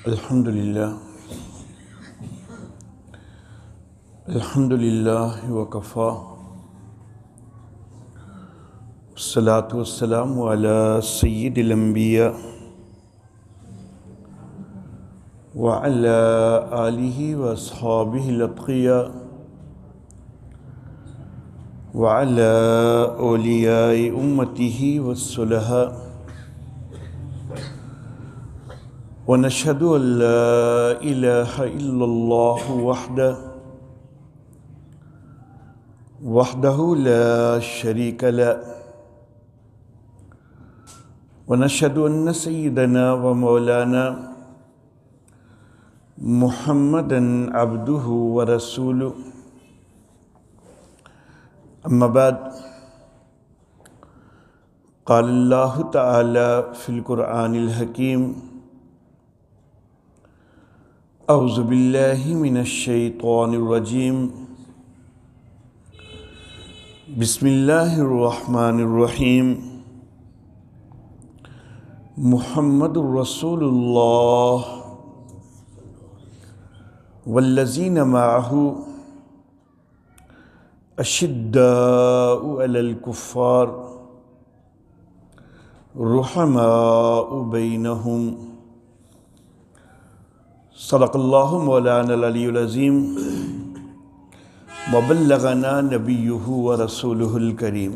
الحمدللہ وکفا والصلاة والسلام علی سید الانبیاء وعلی آلہ واصحابہ الاتقیاء وعلی اولیاء امتہ والصلحاء ونشهد أن لا إله إلا الله وحده لا شريك له ونشهد أن سيدنا ومولانا محمدًا عبده ورسوله أما بعد قال الله تعالى في القرآن الحكيم اعوذ باللہ من الشیطان الرجیم بسم اللہ الرحمن الرحیم محمد رسول اللہ والذین معہ اشداء علی الکفار رحماء بینہم صدق اللہ مولانا العلی العظیم وبلغنا نبیہ ورسولہ الکریم۔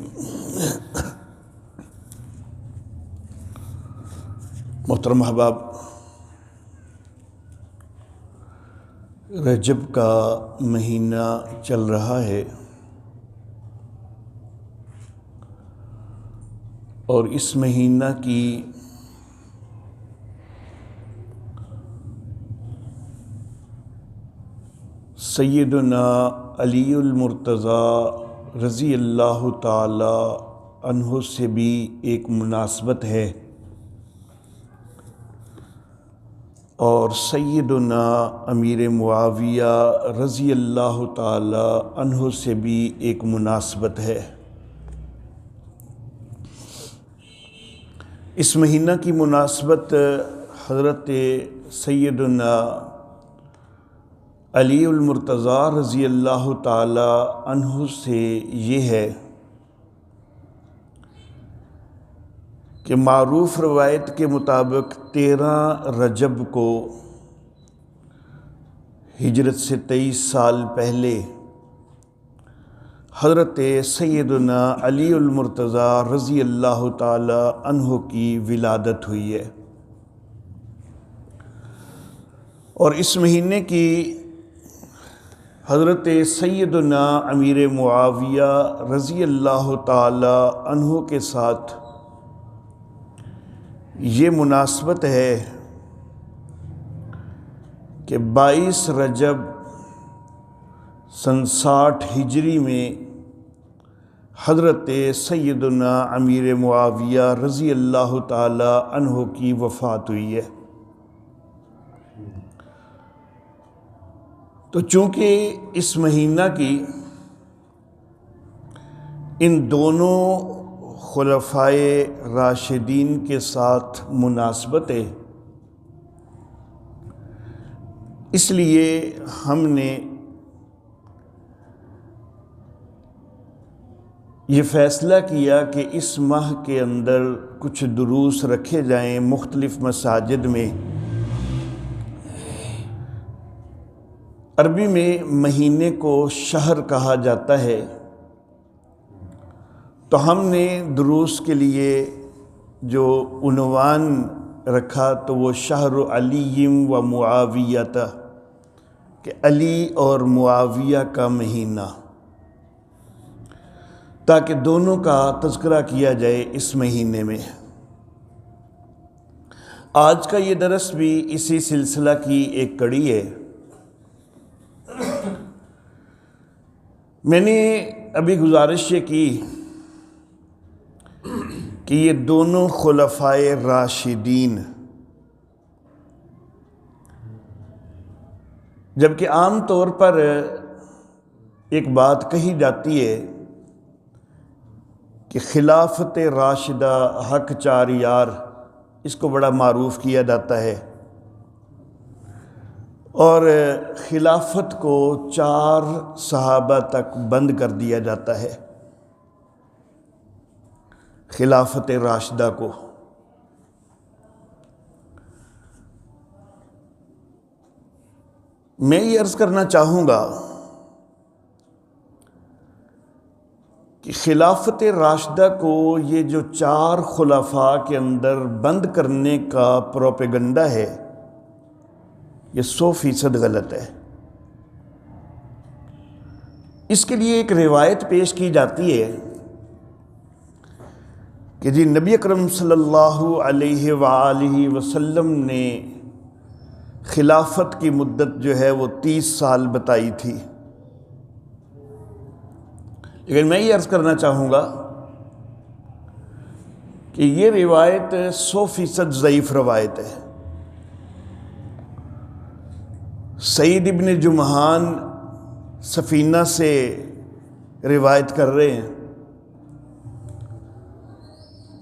محترم احباب، رجب کا مہینہ چل رہا ہے اور اس مہینہ کی سیدنا علی المرتضیٰ رضی اللہ تعالی عنہ سے بھی ایک مناسبت ہے اور سیدنا امیر معاویہ رضی اللہ تعالی عنہ سے بھی ایک مناسبت ہے۔ اس مہینہ کی مناسبت حضرت سیدنا علی المرتضیٰ رضی اللہ تعالی عنہ سے یہ ہے کہ معروف روایت کے مطابق 13 رجب کو ہجرت سے 23 سال پہلے حضرت سیدنا علی المرتضیٰ رضی اللہ تعالی عنہ کی ولادت ہوئی ہے، اور اس مہینے کی حضرت سیدنا امیر معاویہ رضی اللہ تعالی عنہ کے ساتھ یہ مناسبت ہے کہ 22 رجب سن 60 ہجری میں حضرت سیدنا امیر معاویہ رضی اللہ تعالی عنہ کی وفات ہوئی ہے۔ تو چونکہ اس مہینہ کی ان دونوں خلفائے راشدین کے ساتھ مناسبت ہے، اس لیے ہم نے یہ فیصلہ کیا کہ اس ماہ کے اندر کچھ دروس رکھے جائیں مختلف مساجد میں۔ عربی میں مہینے کو شہر کہا جاتا ہے، تو ہم نے دروس کے لیے جو عنوان رکھا تو وہ شہر علی و معاویہ تھا، کہ علی اور معاویہ کا مہینہ، تاکہ دونوں کا تذکرہ کیا جائے اس مہینے میں۔ آج کا یہ درس بھی اسی سلسلہ کی ایک کڑی ہے۔ میں نے ابھی گزارش یہ کی کہ یہ دونوں خلفائے راشدین، جبکہ عام طور پر ایک بات کہی جاتی ہے کہ خلافت راشدہ حق چار یار، اس کو بڑا معروف کیا جاتا ہے اور خلافت کو 4 صحابہ تک بند کر دیا جاتا ہے، خلافت راشدہ کو۔ میں یہ عرض کرنا چاہوں گا کہ خلافت راشدہ کو یہ جو 4 خلفاء کے اندر بند کرنے کا پروپیگنڈا ہے، یہ 100% غلط ہے۔ اس کے لیے ایک روایت پیش کی جاتی ہے کہ جی نبی اکرم صلی اللہ علیہ وآلہ وسلم نے خلافت کی مدت جو ہے وہ 30 سال بتائی تھی، لیکن میں یہ عرض کرنا چاہوں گا کہ یہ روایت 100% ضعیف روایت ہے۔ سعید ابن جمحان سفینہ سے روایت کر رہے ہیں،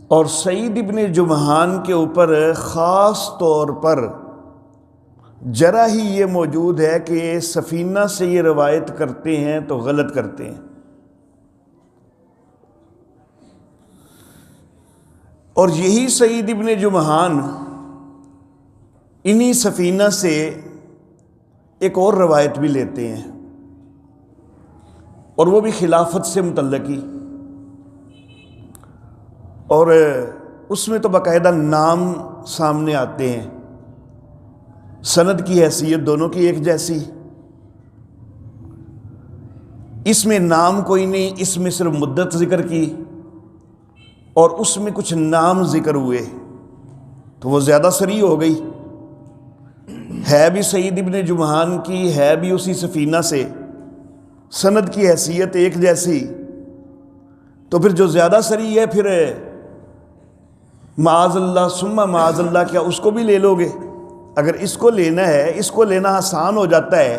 اور سعید ابن جمحان کے اوپر خاص طور پر جرح ہی یہ موجود ہے کہ سفینہ سے یہ روایت کرتے ہیں تو غلط کرتے ہیں، اور یہی سعید ابن جمحان انہی سفینہ سے ایک اور روایت بھی لیتے ہیں، اور وہ بھی خلافت سے متعلق ہی، اور اس میں تو باقاعدہ نام سامنے آتے ہیں، سند کی حیثیت دونوں کی ایک جیسی، اس میں نام کوئی نہیں، اس میں صرف مدت ذکر کی اور اس میں کچھ نام ذکر ہوئے، تو وہ زیادہ صریح ہو گئی، ہے بھی سعید ابن جمحان کی، ہے بھی اسی سفینہ سے، سند کی حیثیت ایک جیسی، تو پھر جو زیادہ صریح ہے پھر معاذ اللہ ثم معاذ اللہ، کیا اس کو بھی لے لو گے؟ اگر اس کو لینا ہے، اس کو لینا آسان ہو جاتا ہے،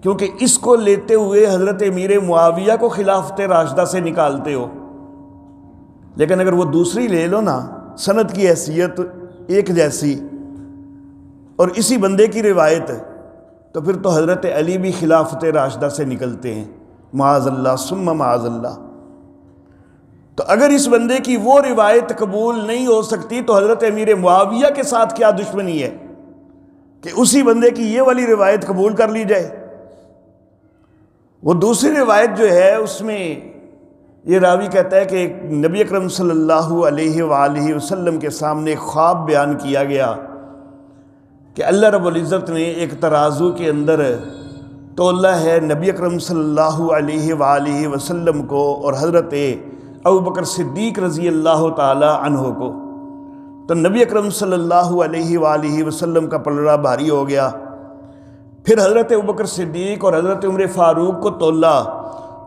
کیونکہ اس کو لیتے ہوئے حضرت امیر معاویہ کو خلافت راشدہ سے نکالتے ہو، لیکن اگر وہ دوسری لے لو نا، سند کی حیثیت ایک جیسی اور اسی بندے کی روایت، تو پھر تو حضرت علی بھی خلافت راشدہ سے نکلتے ہیں، معاذ اللہ ثم معاذ اللہ۔ تو اگر اس بندے کی وہ روایت قبول نہیں ہو سکتی تو حضرت امیر معاویہ کے ساتھ کیا دشمنی ہے کہ اسی بندے کی یہ والی روایت قبول کر لی جائے؟ وہ دوسری روایت جو ہے اس میں یہ راوی کہتا ہے کہ نبی اکرم صلی اللہ علیہ وآلہ وسلم کے سامنے خواب بیان کیا گیا کہ اللہ رب العزت نے ایک ترازو کے اندر تولا ہے نبی اکرم صلی اللہ علیہ وآلہ وسلم کو اور حضرت ابوبکر صدیق رضی اللہ تعالی عنہ کو، تو نبی اکرم صلی اللہ علیہ وآلہ وسلم کا پلڑا بھاری ہو گیا، پھر حضرت ابوبکر صدیق اور حضرت عمر فاروق کو تولا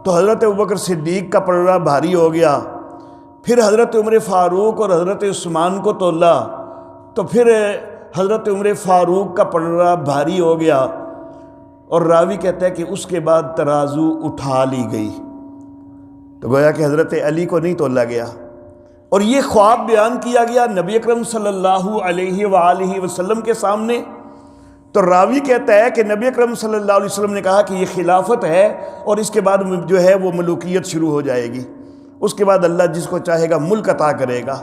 تو حضرت ابوبکر صدیق کا پلڑا بھاری ہو گیا، پھر حضرت عمر فاروق اور حضرت عثمان کو تولا تو پھر حضرت عمر فاروق کا پلڑا بھاری ہو گیا، اور راوی کہتا ہے کہ اس کے بعد ترازو اٹھا لی گئی، تو گویا کہ حضرت علی کو نہیں تولا گیا، اور یہ خواب بیان کیا گیا نبی اکرم صلی اللہ علیہ وآلہ وسلم کے سامنے۔ تو راوی کہتا ہے کہ نبی اکرم صلی اللہ علیہ وسلم نے کہا کہ یہ خلافت ہے، اور اس کے بعد جو ہے وہ ملوکیت شروع ہو جائے گی، اس کے بعد اللہ جس کو چاہے گا ملک عطا کرے گا۔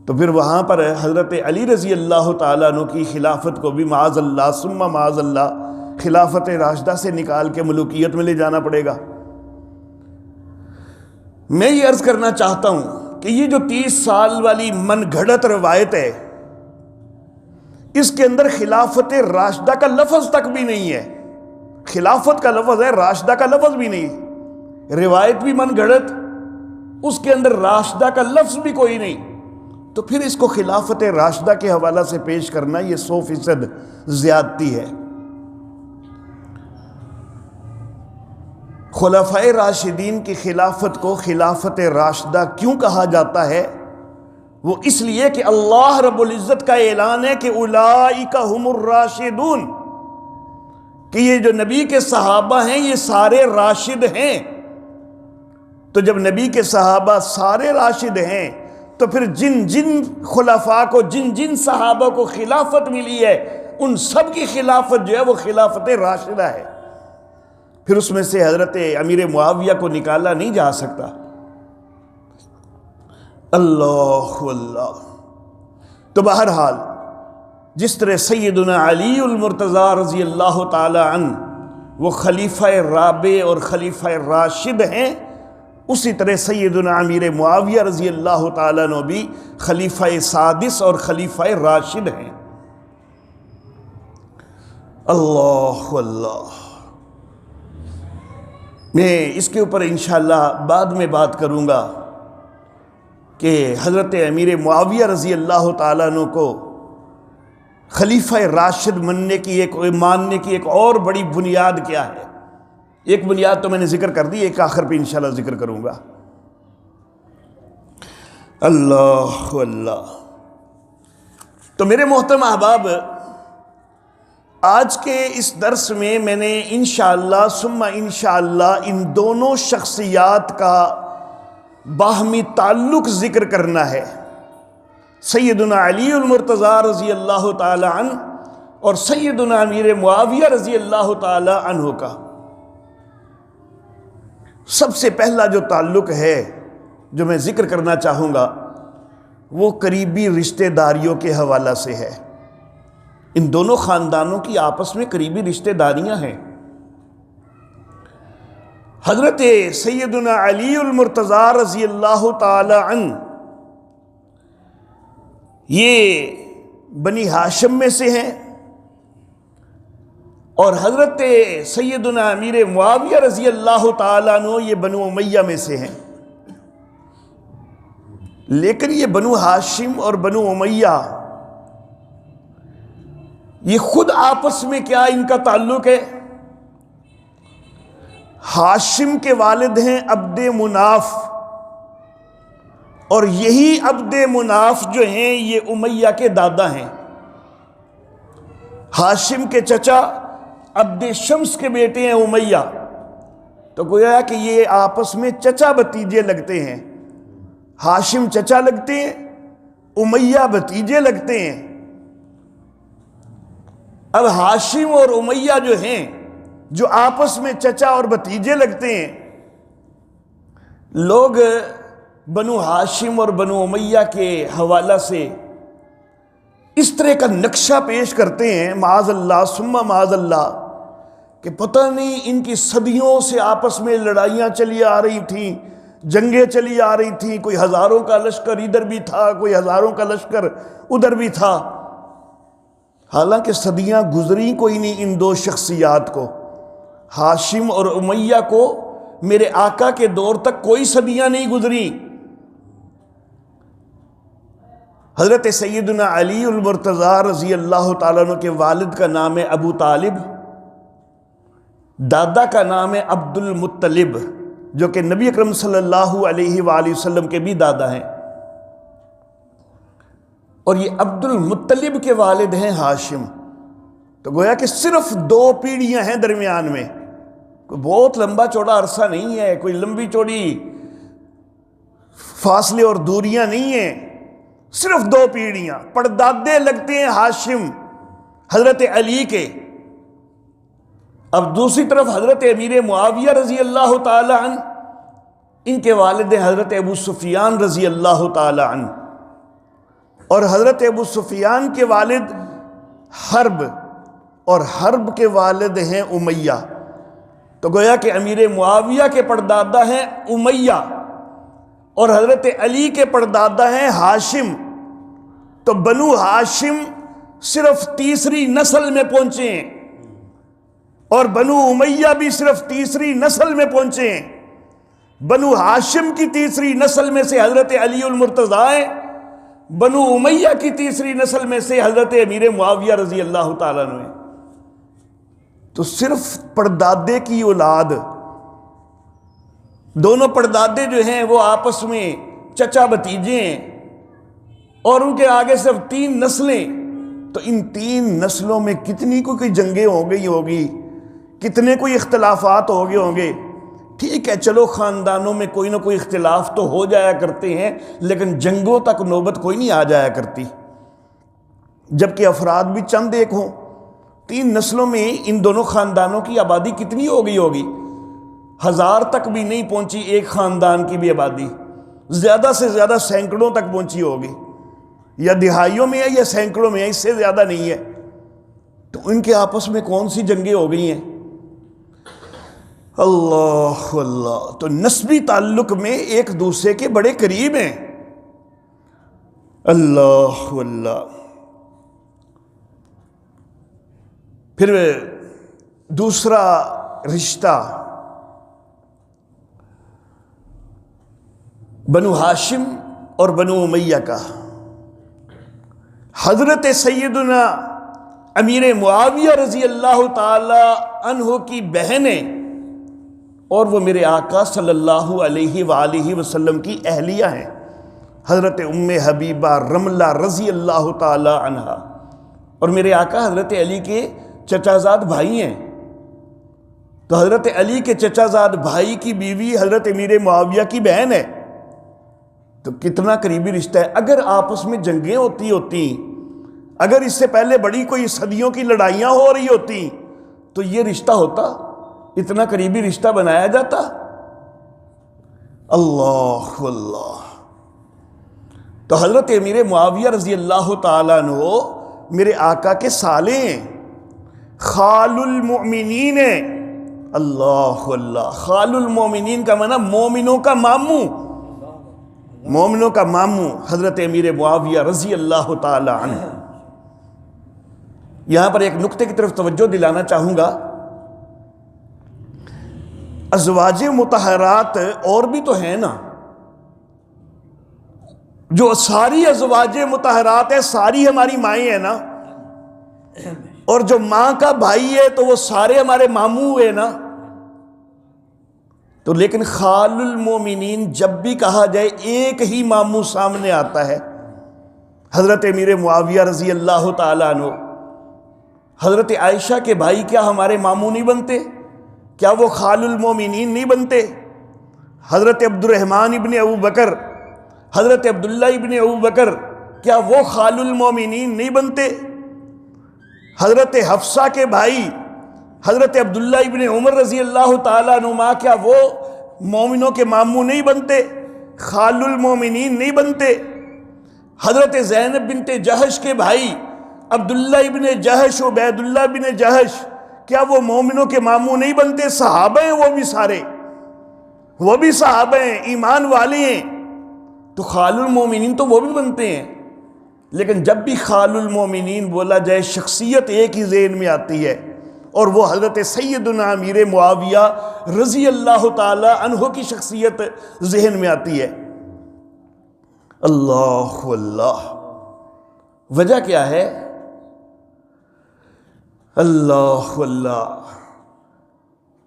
تو پھر وہاں پر حضرت علی رضی اللہ تعالیٰ عنہ کی خلافت کو بھی معاذ اللہ ثم معاذ اللہ خلافت راشدہ سے نکال کے ملوکیت میں لے جانا پڑے گا۔ میں یہ عرض کرنا چاہتا ہوں کہ یہ جو 30 سال والی من گھڑت روایت ہے، اس کے اندر خلافت راشدہ کا لفظ تک بھی نہیں ہے، خلافت کا لفظ ہے، راشدہ کا لفظ بھی نہیں، روایت بھی من گھڑت، اس کے اندر راشدہ کا لفظ بھی کوئی نہیں، تو پھر اس کو خلافت راشدہ کے حوالہ سے پیش کرنا یہ 100% زیادتی ہے۔ خلفائے راشدین کی خلافت کو خلافت راشدہ کیوں کہا جاتا ہے؟ وہ اس لیے کہ اللہ رب العزت کا اعلان ہے کہ اولئک ہم الراشدون، کہ یہ جو نبی کے صحابہ ہیں یہ سارے راشد ہیں۔ تو جب نبی کے صحابہ سارے راشد ہیں تو پھر جن جن خلفاء کو، جن جن صحابہ کو خلافت ملی ہے ان سب کی خلافت جو ہے وہ خلافت راشدہ ہے، پھر اس میں سے حضرت امیر معاویہ کو نکالا نہیں جا سکتا۔ اللہ اللہ۔ تو بہرحال جس طرح سیدنا علی المرتضیٰ رضی اللہ تعالی عنہ وہ خلیفہ رابع اور خلیفہ راشد ہیں، اسی طرح سیدنا امیر معاویہ رضی اللہ تعالیٰ عنہ بھی خلیفہ سادس اور خلیفہ راشد ہیں۔ اللہ اللہ۔ میں اس کے اوپر انشاءاللہ بعد میں بات کروں گا کہ حضرت امیر معاویہ رضی اللہ تعالیٰ عنہ کو خلیفہ راشد ماننے کی ایک اور بڑی بنیاد کیا ہے۔ ایک بنیاد تو میں نے ذکر کر دی، ایک آخر پہ انشاءاللہ ذکر کروں گا۔ اللہ اللہ۔ تو میرے محترم احباب، آج کے اس درس میں نے انشاءاللہ ثم انشاءاللہ ان دونوں شخصیات کا باہمی تعلق ذکر کرنا ہے، سیدنا علی المرتضیٰ رضی اللہ تعالی عنہ اور سیدنا امیر معاویہ رضی اللہ تعالی عنہ کا۔ سب سے پہلا جو تعلق ہے جو میں ذکر کرنا چاہوں گا وہ قریبی رشتہ داریوں کے حوالہ سے ہے۔ ان دونوں خاندانوں کی آپس میں قریبی رشتہ داریاں ہیں۔ حضرت سیدنا علی المرتضیٰ رضی اللہ تعالی عنہ یہ بنی ہاشم میں سے ہیں، اور حضرت سیدنا امیر معاویہ رضی اللہ تعالیٰ عنہ یہ بنو امیہ میں سے ہیں۔ لیکن یہ بنو ہاشم اور بنو امیہ یہ خود آپس میں کیا ان کا تعلق ہے؟ ہاشم کے والد ہیں عبد مناف، اور یہی عبد مناف جو ہیں یہ امیہ کے دادا ہیں۔ ہاشم کے چچا عبد شمس کے بیٹے ہیں امیہ، تو گویا کہ یہ آپس میں چچا بھتیجے لگتے ہیں۔ ہاشم چچا لگتے ہیں، امیہ بھتیجے لگتے ہیں۔ اب ہاشم اور امیہ جو ہیں جو آپس میں چچا اور بھتیجے لگتے ہیں، لوگ بنو ہاشم اور بنو امیہ کے حوالہ سے اس طرح کا نقشہ پیش کرتے ہیں، معاذ اللہ ثم معاذ اللہ، کہ پتہ نہیں ان کی صدیوں سے آپس میں لڑائیاں چلی آ رہی تھیں، جنگیں چلی آ رہی تھیں، کوئی ہزاروں کا لشکر ادھر بھی تھا، کوئی ہزاروں کا لشکر ادھر بھی تھا۔ حالانکہ صدیاں گزری کوئی نہیں ان دو شخصیات کو، ہاشم اور امیہ کو میرے آقا کے دور تک کوئی صدیاں نہیں گزری۔ حضرت سیدنا علی المرتضیٰ رضی اللہ تعالیٰ عنہ کے والد کا نام ہے ابو طالب، دادا کا نام ہے عبد المطلب، جو کہ نبی اکرم صلی اللہ علیہ وآلہ وسلم کے بھی دادا ہیں، اور یہ عبد المطلب کے والد ہیں ہاشم۔ تو گویا کہ صرف دو پیڑھیاں ہیں درمیان میں، کوئی بہت لمبا چوڑا عرصہ نہیں ہے، کوئی لمبی چوڑی فاصلے اور دوریاں نہیں ہیں، صرف دو پیڑھیاں، پردادے لگتے ہیں ہاشم حضرت علی کے۔ اب دوسری طرف حضرت امیر معاویہ رضی اللہ تعالی عنہ، ان کے والد حضرت ابو سفیان رضی اللہ تعالی عنہ، اور حضرت ابو سفیان کے والد حرب، اور حرب کے والد ہیں امیہ۔ تو گویا کہ امیر معاویہ کے پردادا ہیں امیہ اور حضرت علی کے پردادا ہیں ہاشم۔ تو بنو ہاشم صرف تیسری نسل میں پہنچے ہیں، اور بنو امیہ بھی صرف تیسری نسل میں پہنچے ہیں۔ بنو ہاشم کی تیسری نسل میں سے حضرت علی المرتضیٰ ہیں، بنو امیہ کی تیسری نسل میں سے حضرت امیر معاویہ رضی اللہ تعالیٰ عنہ ہیں۔ تو صرف پردادے کی اولاد، دونوں پردادے جو ہیں وہ آپس میں چچا بھتیجے ہیں، اور ان کے آگے صرف 3 نسلیں۔ تو ان 3 نسلوں میں کتنی کوئی جنگیں ہو گئی ہوگی، کتنے کوئی اختلافات ہو گئے ہوں گے۔ ٹھیک ہے، چلو خاندانوں میں کوئی نہ کوئی اختلاف تو ہو جایا کرتے ہیں، لیکن جنگوں تک نوبت کوئی نہیں آ جایا کرتی، جبکہ افراد بھی چند ایک ہوں۔ 3 نسلوں میں ان دونوں خاندانوں کی آبادی کتنی ہو گئی ہوگی؟ 1000 تک بھی نہیں پہنچی ایک خاندان کی بھی آبادی، زیادہ سے زیادہ سینکڑوں تک پہنچی ہوگی، یا دہائیوں میں ہے یا سینکڑوں میں ہے، اس سے زیادہ نہیں ہے۔ تو ان کے آپس میں کون سی جنگیں ہو گئی ہیں؟ اللہ اللہ، تو نسبی تعلق میں ایک دوسرے کے بڑے قریب ہیں۔ اللہ اللہ۔ پھر دوسرا رشتہ بنو ہاشم اور بنو امیہ کا۔ حضرت سیدنا امیر معاویہ رضی اللہ تعالی عنہ کی بہنیں اور وہ میرے آقا صلی اللہ علیہ وآلہ وسلم کی اہلیہ ہیں، حضرت ام حبیبہ رملہ رضی اللہ تعالی عنہ، اور میرے آقا حضرت علی کے چچا زاد بھائی ہیں۔ تو حضرت علی کے چچا زاد بھائی کی بیوی حضرت امیر معاویہ کی بہن ہے، تو کتنا قریبی رشتہ ہے۔ اگر آپس میں جنگیں ہوتی اگر اس سے پہلے بڑی کوئی صدیوں کی لڑائیاں ہو رہی ہوتی تو یہ رشتہ ہوتا، اتنا قریبی رشتہ بنایا جاتا۔ اللہ اللہ۔ تو حضرت امیر معاویہ رضی اللہ تعالیٰ عنہ میرے آقا کے سالے ہیں، خال المؤمنین ہیں۔ اللہ اللہ۔ خال المؤمنین کا معنی مومنوں کا ماموں، مومنوں کا ماموں حضرت امیر معاویہ رضی اللہ تعالی عنہ۔ یہاں پر ایک نقطے کی طرف توجہ دلانا چاہوں گا، ازواج مطہرات اور بھی تو ہیں نا، جو ساری ازواج مطہرات ہیں ساری ہماری مائیں ہیں نا، اور جو ماں کا بھائی ہے تو وہ سارے ہمارے ماموں ہوئے نا۔ تو لیکن خال المومنین جب بھی کہا جائے ایک ہی ماموں سامنے آتا ہے، حضرت امیر معاویہ رضی اللہ تعالیٰ عنہ۔ حضرت عائشہ کے بھائی کیا ہمارے ماموں نہیں بنتے؟ کیا وہ خال المومنین نہیں بنتے؟ حضرت عبد الرحمن ابن ابو بکر، حضرت عبداللہ ابن ابو بکر، کیا وہ خال المومنین نہیں بنتے؟ حضرت حفصہ کے بھائی حضرت عبداللہ ابن عمر رضی اللہ تعالیٰ عنہما، کیا وہ مومنوں کے ماموں نہیں بنتے؟ خال المومنین نہیں بنتے؟ حضرت زینب بنت جہش کے بھائی عبداللہ ابن جہش و عبید اللہ بن جہش، کیا وہ مومنوں کے ماموں نہیں بنتے؟ صحابہ ہیں وہ بھی سارے، وہ بھی صحابہ ہیں، ایمان والے ہیں، تو خال المومنین تو وہ بھی بنتے ہیں۔ لیکن جب بھی خال المومنین بولا جائے شخصیت ایک ہی ذہن میں آتی ہے، اور وہ حضرت سیدنا امیر معاویہ رضی اللہ تعالی عنہ کی شخصیت ذہن میں آتی ہے۔ اللہ اللہ۔ وجہ کیا ہے؟ اللہ اللہ،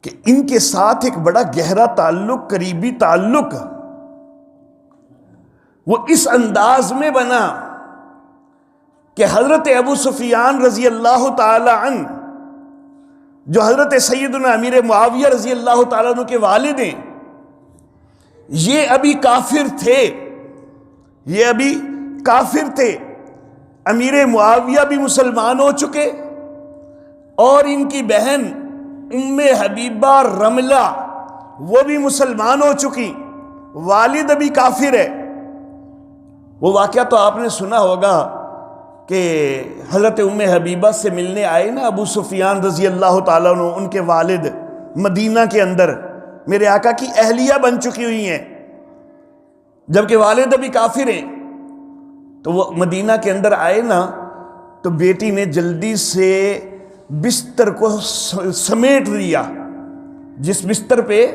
کہ ان کے ساتھ ایک بڑا گہرا تعلق، قریبی تعلق وہ اس انداز میں بنا کہ حضرت ابو سفیان رضی اللہ تعالی عنہ، جو حضرت سیدنا امیر معاویہ رضی اللہ تعالیٰ عنہ کے والد ہیں، یہ ابھی کافر تھے، یہ ابھی کافر تھے۔ امیر معاویہ بھی مسلمان ہو چکے، اور ان کی بہن ام حبیبہ رملہ وہ بھی مسلمان ہو چکی، والد ابھی کافر ہے۔ وہ واقعہ تو آپ نے سنا ہوگا کہ حضرت ام حبیبہ سے ملنے آئے نا ابو سفیان رضی اللہ تعالیٰ عنہ، ان کے والد مدینہ کے اندر میرے آقا کی اہلیہ بن چکی ہوئی ہیں، جبکہ والد ابھی کافر ہیں۔ تو وہ مدینہ کے اندر آئے نا، تو بیٹی نے جلدی سے بستر کو سمیٹ لیا، جس بستر پہ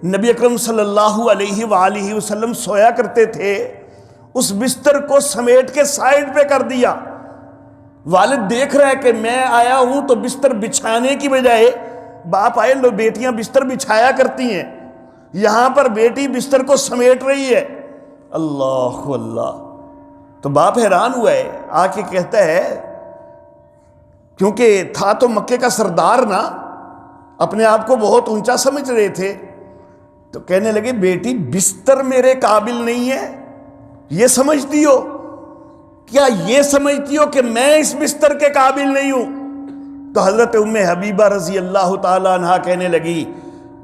نبی اکرم صلی اللہ علیہ وآلہ وسلم سویا کرتے تھے، اس بستر کو سمیٹ کے سائیڈ پہ کر دیا۔ والد دیکھ رہا ہے کہ میں آیا ہوں تو بستر بچھانے کی بجائے، باپ آئے لو بیٹیاں بستر بچھایا کرتی ہیں، یہاں پر بیٹی بستر کو سمیٹ رہی ہے۔ اللہ اللہ۔ تو باپ حیران ہوا ہے، آ کے کہتا ہے، کیونکہ تھا تو مکے کا سردار نا، اپنے آپ کو بہت اونچا سمجھ رہے تھے، تو کہنے لگے بیٹی بستر میرے قابل نہیں ہے، یہ سمجھتی ہو؟ کیا یہ سمجھتی ہو کہ میں اس بستر کے قابل نہیں ہوں؟ تو حضرت ام حبیبہ رضی اللہ تعالیٰ عنہ کہنے لگی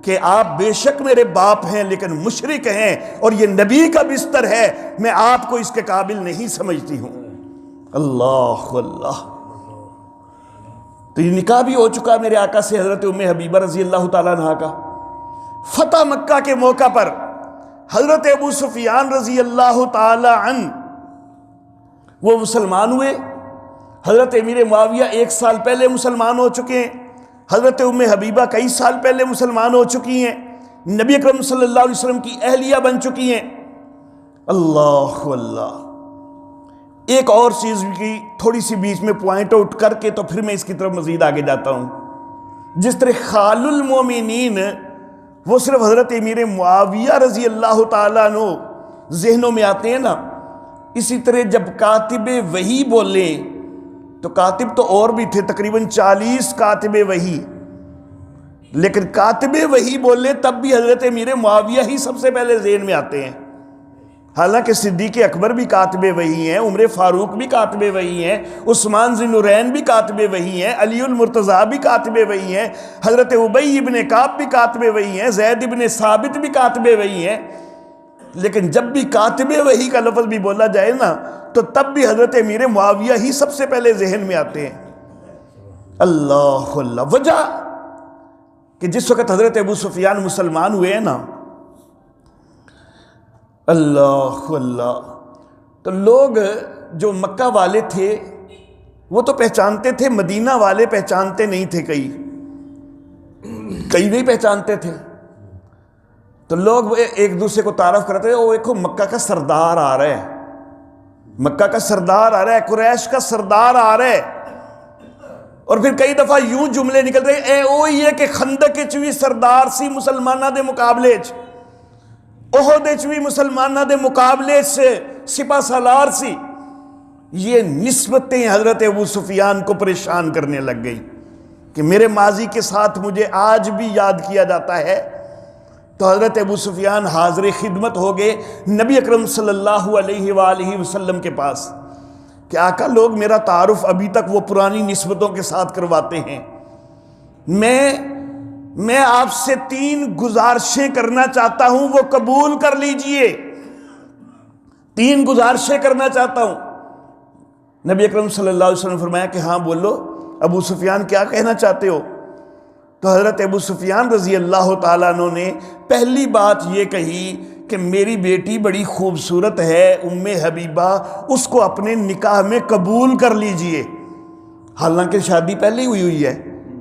کہ آپ بے شک میرے باپ ہیں لیکن مشرک ہیں اور یہ نبی کا بستر ہے، میں آپ کو اس کے قابل نہیں سمجھتی ہوں۔ اللہ اللہ، تو یہ نکاح بھی ہو چکا میرے آقا سے حضرت ام حبیبہ رضی اللہ تعالیٰ عنہ کا۔ فتح مکہ کے موقع پر حضرت ابو سفیان رضی اللہ تعالی عنہ وہ مسلمان ہوئے۔ حضرت امیر معاویہ 1 سال پہلے مسلمان ہو چکے ہیں، حضرت ام حبیبہ کئی سال پہلے مسلمان ہو چکی ہیں، نبی اکرم صلی اللہ علیہ وسلم کی اہلیہ بن چکی ہیں۔ اللہ اللہ، ایک اور چیز کی تھوڑی سی بیچ میں پوائنٹ آؤٹ کر کے تو پھر میں اس کی طرف مزید آگے جاتا ہوں۔ جس طرح خال المومنین وہ صرف حضرت امیر معاویہ رضی اللہ تعالیٰ عنہ ذہنوں میں آتے ہیں نا، اسی طرح جب کاتب وحی بولے تو کاتب تو اور بھی تھے، تقریباً 40 کاتب وحی، لیکن کاتب وحی بولے تب بھی حضرت امیر معاویہ ہی سب سے پہلے ذہن میں آتے ہیں۔ حالانکہ صدیق اکبر بھی کاتب وحی ہیں، عمر فاروق بھی کاتب وحی ہیں، عثمان ذی النورین بھی کاتب وحی ہیں، علی المرتضیٰ بھی کاتب وحی ہیں، حضرت ابی ابن کعب بھی کاتب وحی ہیں، زید ابن ثابت بھی کاتب وحی ہیں۔ لیکن جب بھی کاتب وحی کا لفظ بھی بولا جائے نا تو تب بھی حضرت امیر معاویہ ہی سب سے پہلے ذہن میں آتے ہیں۔ اللہ اللہ، وجہ کہ جس وقت حضرت ابو سفیان مسلمان ہوئے ہیں نا، اللہ اللہ، تو لوگ جو مکہ والے تھے وہ تو پہچانتے تھے، مدینہ والے پہچانتے نہیں تھے، کئی نہیں پہچانتے تھے۔ تو لوگ ایک دوسرے کو تعارف کرتے ہیں، وہ دیکھو مکہ کا سردار آ رہا ہے، مکہ کا سردار آ رہا ہے، قریش کا سردار آ رہا ہے۔ اور پھر کئی دفعہ یوں جملے نکلتے ہیں، اے او یہ کہ خندق وچ بھی سردار سی مسلمانہ دے مقابلے چ، احد وچ بھی مسلمانہ دے مقابلے سے سپہ سالار سی۔ یہ نسبتیں حضرت ابو سفیان کو پریشان کرنے لگ گئی کہ میرے ماضی کے ساتھ مجھے آج بھی یاد کیا جاتا ہے۔ تو حضرت ابو سفیان حاضر خدمت ہو گئے نبی اکرم صلی اللہ علیہ وآلہ وسلم کے پاس کہ آقا لوگ میرا تعارف ابھی تک وہ پرانی نسبتوں کے ساتھ کرواتے ہیں، میں آپ سے 3 گزارشیں کرنا چاہتا ہوں، وہ قبول کر لیجئے۔ 3 گزارشیں کرنا چاہتا ہوں۔ نبی اکرم صلی اللہ علیہ وسلم نے فرمایا کہ ہاں بولو ابو سفیان، کیا کہنا چاہتے ہو؟ تو حضرت ابو سفیان رضی اللہ تعالیٰ عنہ نے پہلی بات یہ کہی کہ میری بیٹی بڑی خوبصورت ہے ام حبیبہ، اس کو اپنے نکاح میں قبول کر لیجئے۔ حالانکہ شادی پہلے ہی ہوئی ہے،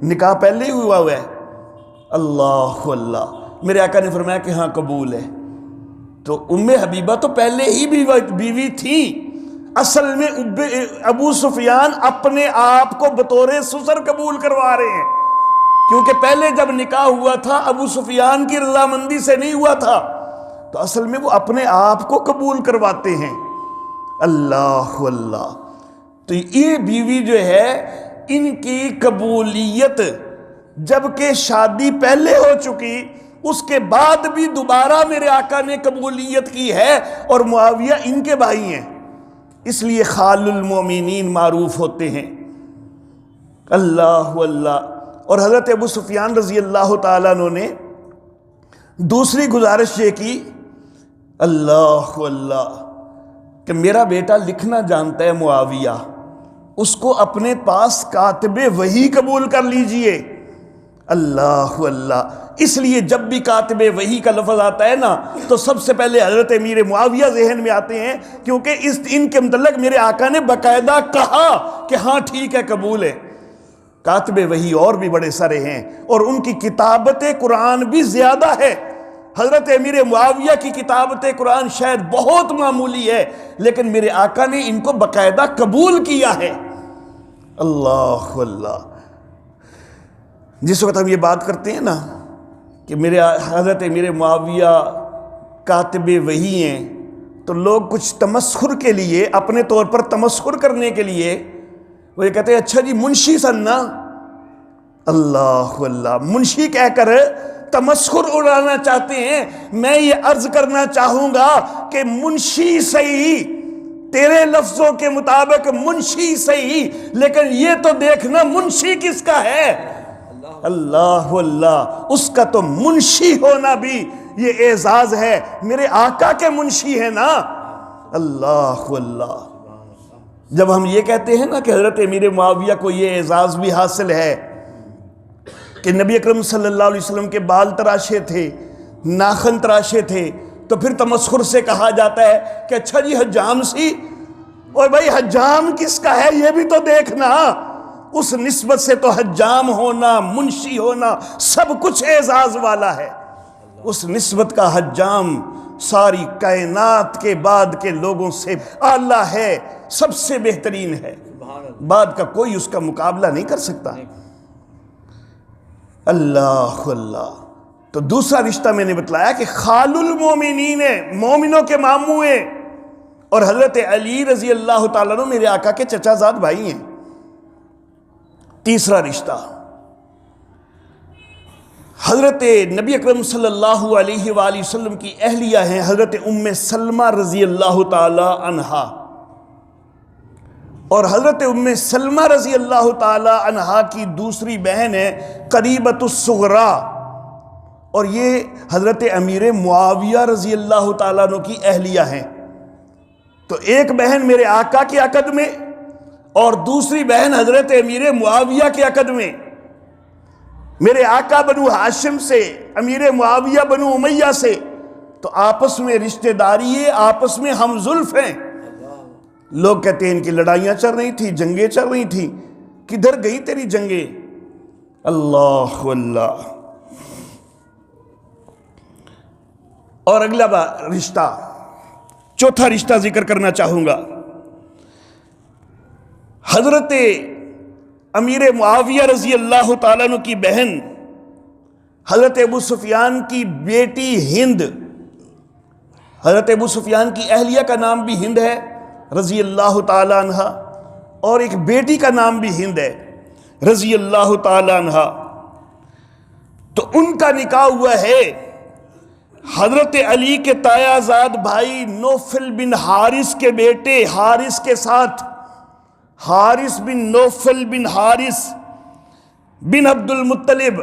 نکاح پہلے ہی ہوا ہے۔ اللہ اللہ، میرے آقا نے فرمایا کہ ہاں قبول ہے۔ تو ام حبیبہ تو پہلے ہی بیوی تھی، اصل میں ابو سفیان اپنے آپ کو بطور سسر قبول کروا رہے ہیں، کیونکہ پہلے جب نکاح ہوا تھا ابو سفیان کی رضامندی سے نہیں ہوا تھا، تو اصل میں وہ اپنے آپ کو قبول کرواتے ہیں۔ اللہ اللہ، تو یہ بیوی جو ہے ان کی قبولیت، جبکہ شادی پہلے ہو چکی، اس کے بعد بھی دوبارہ میرے آقا نے قبولیت کی ہے، اور معاویہ ان کے بھائی ہیں، اس لیے خال المومنین معروف ہوتے ہیں۔ اللہ اللہ، اور حضرت ابو سفیان رضی اللہ تعالیٰ عنہ نے دوسری گزارش یہ کی، اللہ اللہ، کہ میرا بیٹا لکھنا جانتا ہے معاویہ، اس کو اپنے پاس کاتب وحی قبول کر لیجئے۔ اللہ اللہ، اس لیے جب بھی کاتب وحی کا لفظ آتا ہے نا تو سب سے پہلے حضرت امیر معاویہ ذہن میں آتے ہیں، کیونکہ ان کے متعلق میرے آقا نے باقاعدہ کہا کہ ہاں ٹھیک ہے قبول ہے۔ کاتب وحی اور بھی بڑے سارے ہیں، اور ان کی کتابت قرآن بھی زیادہ ہے۔ حضرت امیر معاویہ کی کتابت قرآن شاید بہت معمولی ہے، لیکن میرے آقا نے ان کو باقاعدہ قبول کیا ہے۔ اللہ اللہ، جس وقت ہم یہ بات کرتے ہیں نا کہ میرے حضرت امیر معاویہ کاتب وحی ہیں، تو لوگ کچھ تمسخر کے لیے، اپنے طور پر تمسخر کرنے کے لیے وہ یہ کہتے ہیں اچھا جی منشی سن نا۔ اللہ اللہ، منشی کہہ کر تمسخر اڑانا چاہتے ہیں۔ میں یہ عرض کرنا چاہوں گا کہ منشی صحیح، تیرے لفظوں کے مطابق منشی صحیح، لیکن یہ تو دیکھنا منشی کس کا ہے؟ اللہ اللہ، اس کا تو منشی ہونا بھی یہ اعزاز ہے، میرے آقا کے منشی ہے نا۔ اللہ اللہ، جب ہم یہ کہتے ہیں نا کہ حضرت امیر معاویہ کو یہ اعزاز بھی حاصل ہے کہ نبی اکرم صلی اللہ علیہ وسلم کے بال تراشے تھے، ناخن تراشے تھے، تو پھر تمسخر سے کہا جاتا ہے کہ اچھا جی حجام سی، اور بھائی حجام کس کا ہے یہ بھی تو دیکھنا۔ اس نسبت سے تو حجام ہونا، منشی ہونا، سب کچھ اعزاز والا ہے۔ اس نسبت کا حجام ساری کائنات کے بعد کے لوگوں سے اعلیٰ ہے، سب سے بہترین ہے، بعد کا کوئی اس کا مقابلہ نہیں کر سکتا۔ اللہ اللہ، تو دوسرا رشتہ میں نے بتلایا کہ خال المومنین ہے، مومنوں کے ماموں ہیں، اور حضرت علی رضی اللہ تعالیٰ عنہ میرے آقا کے چچا زاد بھائی ہیں۔ تیسرا رشتہ، حضرت نبی اکرم صلی اللہ علیہ وآلہ وسلم کی اہلیہ ہیں حضرت ام سلمہ رضی اللہ تعالی عنہا، اور حضرت ام سلمہ رضی اللہ تعالی عنہا کی دوسری بہن ہے قریبۃ الصغریٰ، اور یہ حضرت امیر معاویہ رضی اللہ تعالیٰ عنہ کی اہلیہ ہیں۔ تو ایک بہن میرے آقا کے عقد میں اور دوسری بہن حضرت امیر معاویہ کے عقد میں، میرے آقا بنو ہاشم سے، امیر معاویہ بنو امیہ سے، تو آپس میں رشتہ داری ہے، آپس میں ہم زلف ہیں۔ لوگ کہتے ہیں ان کی لڑائیاں چل رہی تھی، جنگیں چل رہی تھی، کدھر گئی تیری جنگیں؟ اللہ اللہ۔ اور اگلا رشتہ، چوتھا رشتہ ذکر کرنا چاہوں گا، حضرت امیر معاویہ رضی اللہ تعالیٰ عنہ کی بہن حضرت ابو سفیان کی بیٹی ہند، حضرت ابو سفیان کی اہلیہ کا نام بھی ہند ہے رضی اللہ تعالیٰ عنہ، اور ایک بیٹی کا نام بھی ہند ہے رضی اللہ تعالیٰ عنہ، تو ان کا نکاح ہوا ہے حضرت علی کے تایا زاد بھائی نوفل بن حارث کے بیٹے حارث کے ساتھ، حارث بن نوفل بن حارث بن عبد المطلب،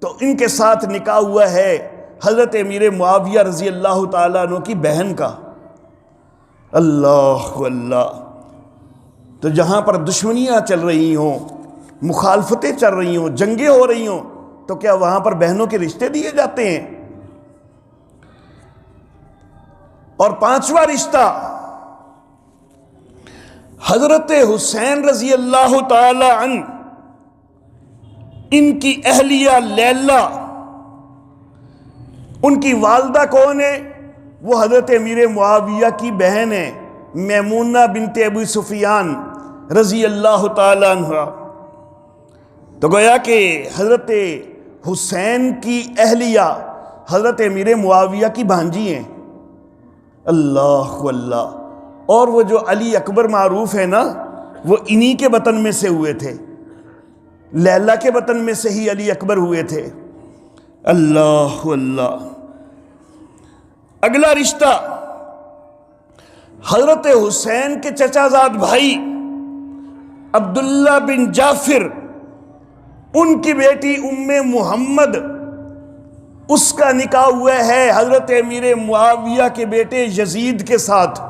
تو ان کے ساتھ نکاح ہوا ہے حضرت امیر معاویہ رضی اللہ تعالیٰ عنہ کی بہن کا۔ اللہ اللہ، تو جہاں پر دشمنیاں چل رہی ہوں، مخالفتیں چل رہی ہوں، جنگیں ہو رہی ہوں، تو کیا وہاں پر بہنوں کے رشتے دیے جاتے ہیں؟ اور پانچواں رشتہ، حضرت حسین رضی اللہ تعالی عنہ، ان کی اہلیہ لیلہ، ان کی والدہ کون ہے؟ وہ حضرت امیر معاویہ کی بہن ہے میمونہ بنت ابی سفیان رضی اللہ تعالی عنہ۔ تو گویا کہ حضرت حسین کی اہلیہ حضرت امیر معاویہ کی بھانجی ہیں۔ اللہ اللہ، اور وہ جو علی اکبر معروف ہے نا، وہ انہی کے بطن میں سے ہوئے تھے، لیلہ کے بطن میں سے ہی علی اکبر ہوئے تھے۔ اللہ اللہ۔ اگلا رشتہ، حضرت حسین کے چچا زاد بھائی عبداللہ بن جعفر، ان کی بیٹی ام محمد، اس کا نکاح ہوا ہے حضرت امیر معاویہ کے بیٹے یزید کے ساتھ۔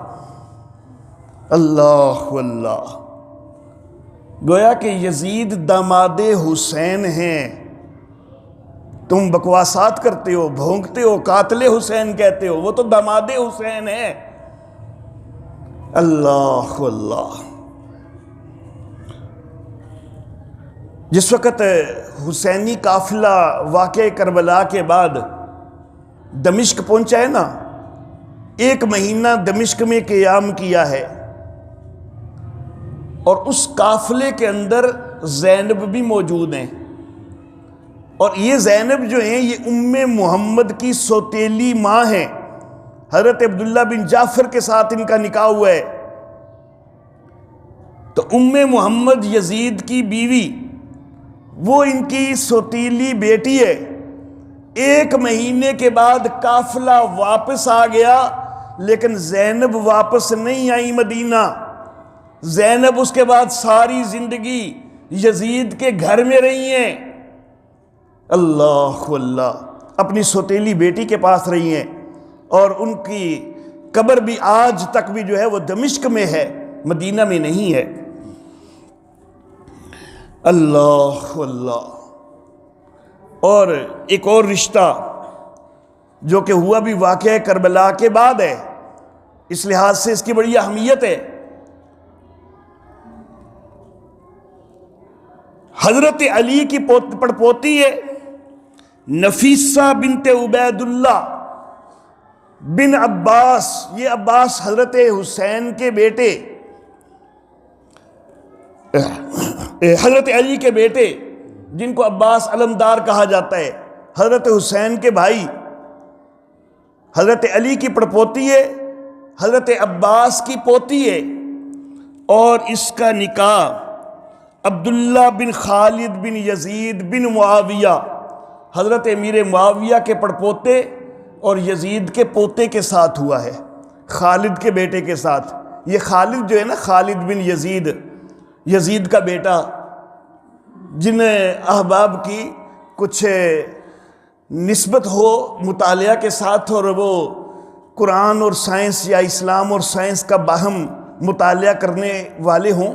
اللہ اللہ، گویا کہ یزید داماد حسین ہیں۔ تم بکواسات کرتے ہو، بھونکتے ہو، قاتل حسین کہتے ہو، وہ تو داماد حسین ہے۔ اللہ اللہ۔ جس وقت حسینی قافلہ واقع کربلا کے بعد دمشق پہنچا ہے نا، 1 مہینہ دمشق میں قیام کیا ہے، اور اس قافلے کے اندر زینب بھی موجود ہیں، اور یہ زینب جو ہیں یہ ام محمد کی سوتیلی ماں ہیں۔ حضرت عبداللہ بن جعفر کے ساتھ ان کا نکاح ہوا ہے، تو ام محمد یزید کی بیوی، وہ ان کی سوتیلی بیٹی ہے۔ 1 مہینے کے بعد قافلہ واپس آ گیا، لیکن زینب واپس نہیں آئی مدینہ. زینب اس کے بعد ساری زندگی یزید کے گھر میں رہی ہیں. اللہ اللہ، اپنی سوتیلی بیٹی کے پاس رہی ہیں، اور ان کی قبر بھی آج تک بھی جو ہے وہ دمشق میں ہے، مدینہ میں نہیں ہے. اللہ اللہ. اور ایک اور رشتہ جو کہ ہوا بھی واقعہ کربلا کے بعد ہے، اس لحاظ سے اس کی بڑی اہمیت ہے. حضرت علی کی پڑپوتی ہے نفیسہ بنت عبید اللہ بن عباس. یہ عباس حضرت حسین کے بیٹے، حضرت علی کے بیٹے جن کو عباس علمدار کہا جاتا ہے، حضرت حسین کے بھائی، حضرت علی کی پڑپوتی ہے، حضرت عباس کی پوتی ہے. اور اس کا نکاح عبداللہ بن خالد بن یزید بن معاویہ، حضرت امیر معاویہ کے پڑپوتے اور یزید کے پوتے کے ساتھ ہوا ہے، خالد کے بیٹے کے ساتھ. یہ خالد جو ہے نا، خالد بن یزید، یزید کا بیٹا، جن احباب کی کچھ نسبت ہو مطالعہ کے ساتھ اور وہ قرآن اور سائنس یا اسلام اور سائنس کا باہم مطالعہ کرنے والے ہوں،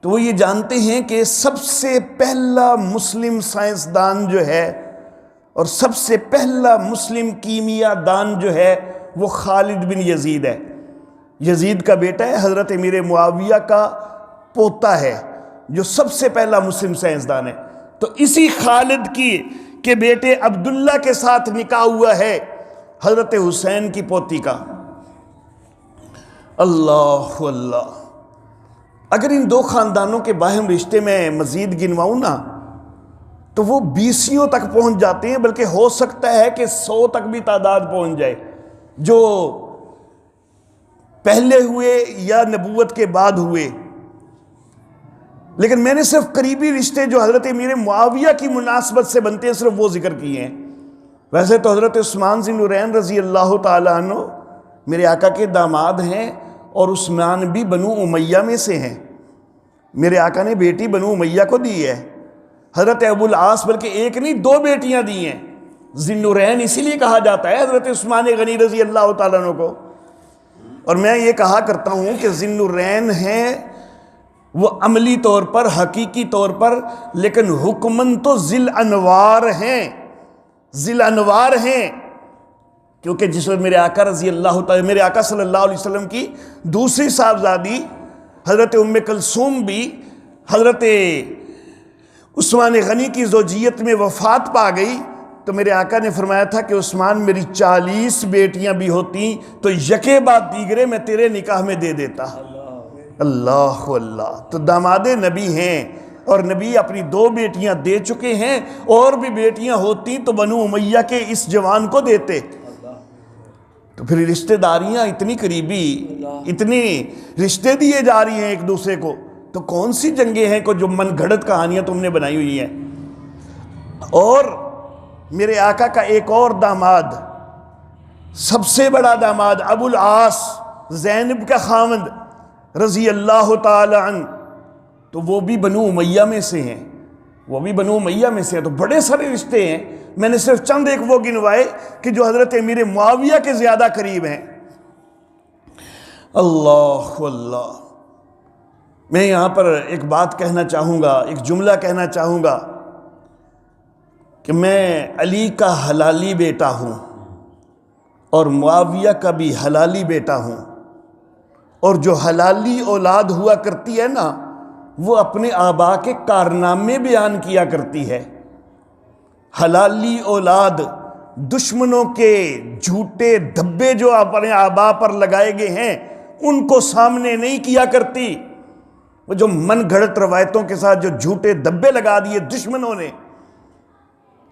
تو وہ یہ جانتے ہیں کہ سب سے پہلا مسلم سائنسدان جو ہے اور سب سے پہلا مسلم کیمیا دان جو ہے وہ خالد بن یزید ہے. یزید کا بیٹا ہے، حضرت امیر معاویہ کا پوتا ہے، جو سب سے پہلا مسلم سائنسدان ہے. تو اسی خالد کے بیٹے عبداللہ کے ساتھ نکاح ہوا ہے حضرت حسین کی پوتی کا. اللہ اللہ. اگر ان دو خاندانوں کے باہم رشتے میں مزید گنواؤں نا تو وہ 20 تک پہنچ جاتے ہیں، بلکہ ہو سکتا ہے کہ 100 تک بھی تعداد پہنچ جائے، جو پہلے ہوئے یا نبوت کے بعد ہوئے. لیکن میں نے صرف قریبی رشتے جو حضرت امیر معاویہ کی مناسبت سے بنتے ہیں صرف وہ ذکر کیے ہیں. ویسے تو حضرت عثمان ذی النورین رضی اللہ تعالیٰ عنہ میرے آقا کے داماد ہیں، اور عثمان بھی بنو امیہ میں سے ہیں. میرے آقا نے بیٹی بنو امیہ کو دی ہے. حضرت ابو العاص بلکہ ایک نہیں 2 بیٹیاں دی ہیں. ذی النورین اسی لیے کہا جاتا ہے حضرت عثمان غنی رضی اللہ تعالیٰ عنہ کو. اور میں یہ کہا کرتا ہوں کہ ذی النورین ہیں وہ عملی طور پر، حقیقی طور پر، لیکن حکمن تو ذی الانوار ہیں، ذی الانوار ہیں. کیونکہ جس وقت میرے آقا رضی اللہ تعالیٰ، میرے آقا صلی اللہ علیہ وسلم کی دوسری صاحبزادی حضرت ام کلثوم بھی حضرت عثمان غنی کی زوجیت میں وفات پا گئی، تو میرے آقا نے فرمایا تھا کہ عثمان میری 40 بیٹیاں بھی ہوتی تو یکے بعد دیگرے میں تیرے نکاح میں دے دیتا. اللہ اللہ. تو داماد نبی ہیں، اور نبی اپنی 2 بیٹیاں دے چکے ہیں، اور بھی بیٹیاں ہوتی تو بنو امیہ کے اس جوان کو دیتے. تو پھر رشتہ داریاں اتنی قریبی، اتنی رشتے دیے جا رہی ہیں ایک دوسرے کو، تو کون سی جنگیں ہیں کو جو من گھڑت کہانیاں تم نے بنائی ہوئی ہیں. اور میرے آقا کا ایک اور داماد، سب سے بڑا داماد ابو العاص، زینب کا خاوند رضی اللہ تعالی عنہ، تو وہ بھی بنو امیہ میں سے ہیں، وہ بھی بنو امیہ میں سے ہیں. تو بڑے سارے رشتے ہیں. میں نے صرف چند ایک وہ گنوائے کہ جو حضرت امیر معاویہ کے زیادہ قریب ہیں. اللہ اللہ. میں یہاں پر ایک بات کہنا چاہوں گا، ایک جملہ کہنا چاہوں گا کہ میں علی کا حلالی بیٹا ہوں اور معاویہ کا بھی حلالی بیٹا ہوں. اور جو حلالی اولاد ہوا کرتی ہے نا، وہ اپنے آبا کے کارنامے بیان کیا کرتی ہے. حلالی اولاد دشمنوں کے جھوٹے دھبے جو اپنے آبا پر لگائے گئے ہیں ان کو سامنے نہیں کیا کرتی. وہ جو من گھڑت روایتوں کے ساتھ جو جھوٹے دھبے لگا دیے دشمنوں نے،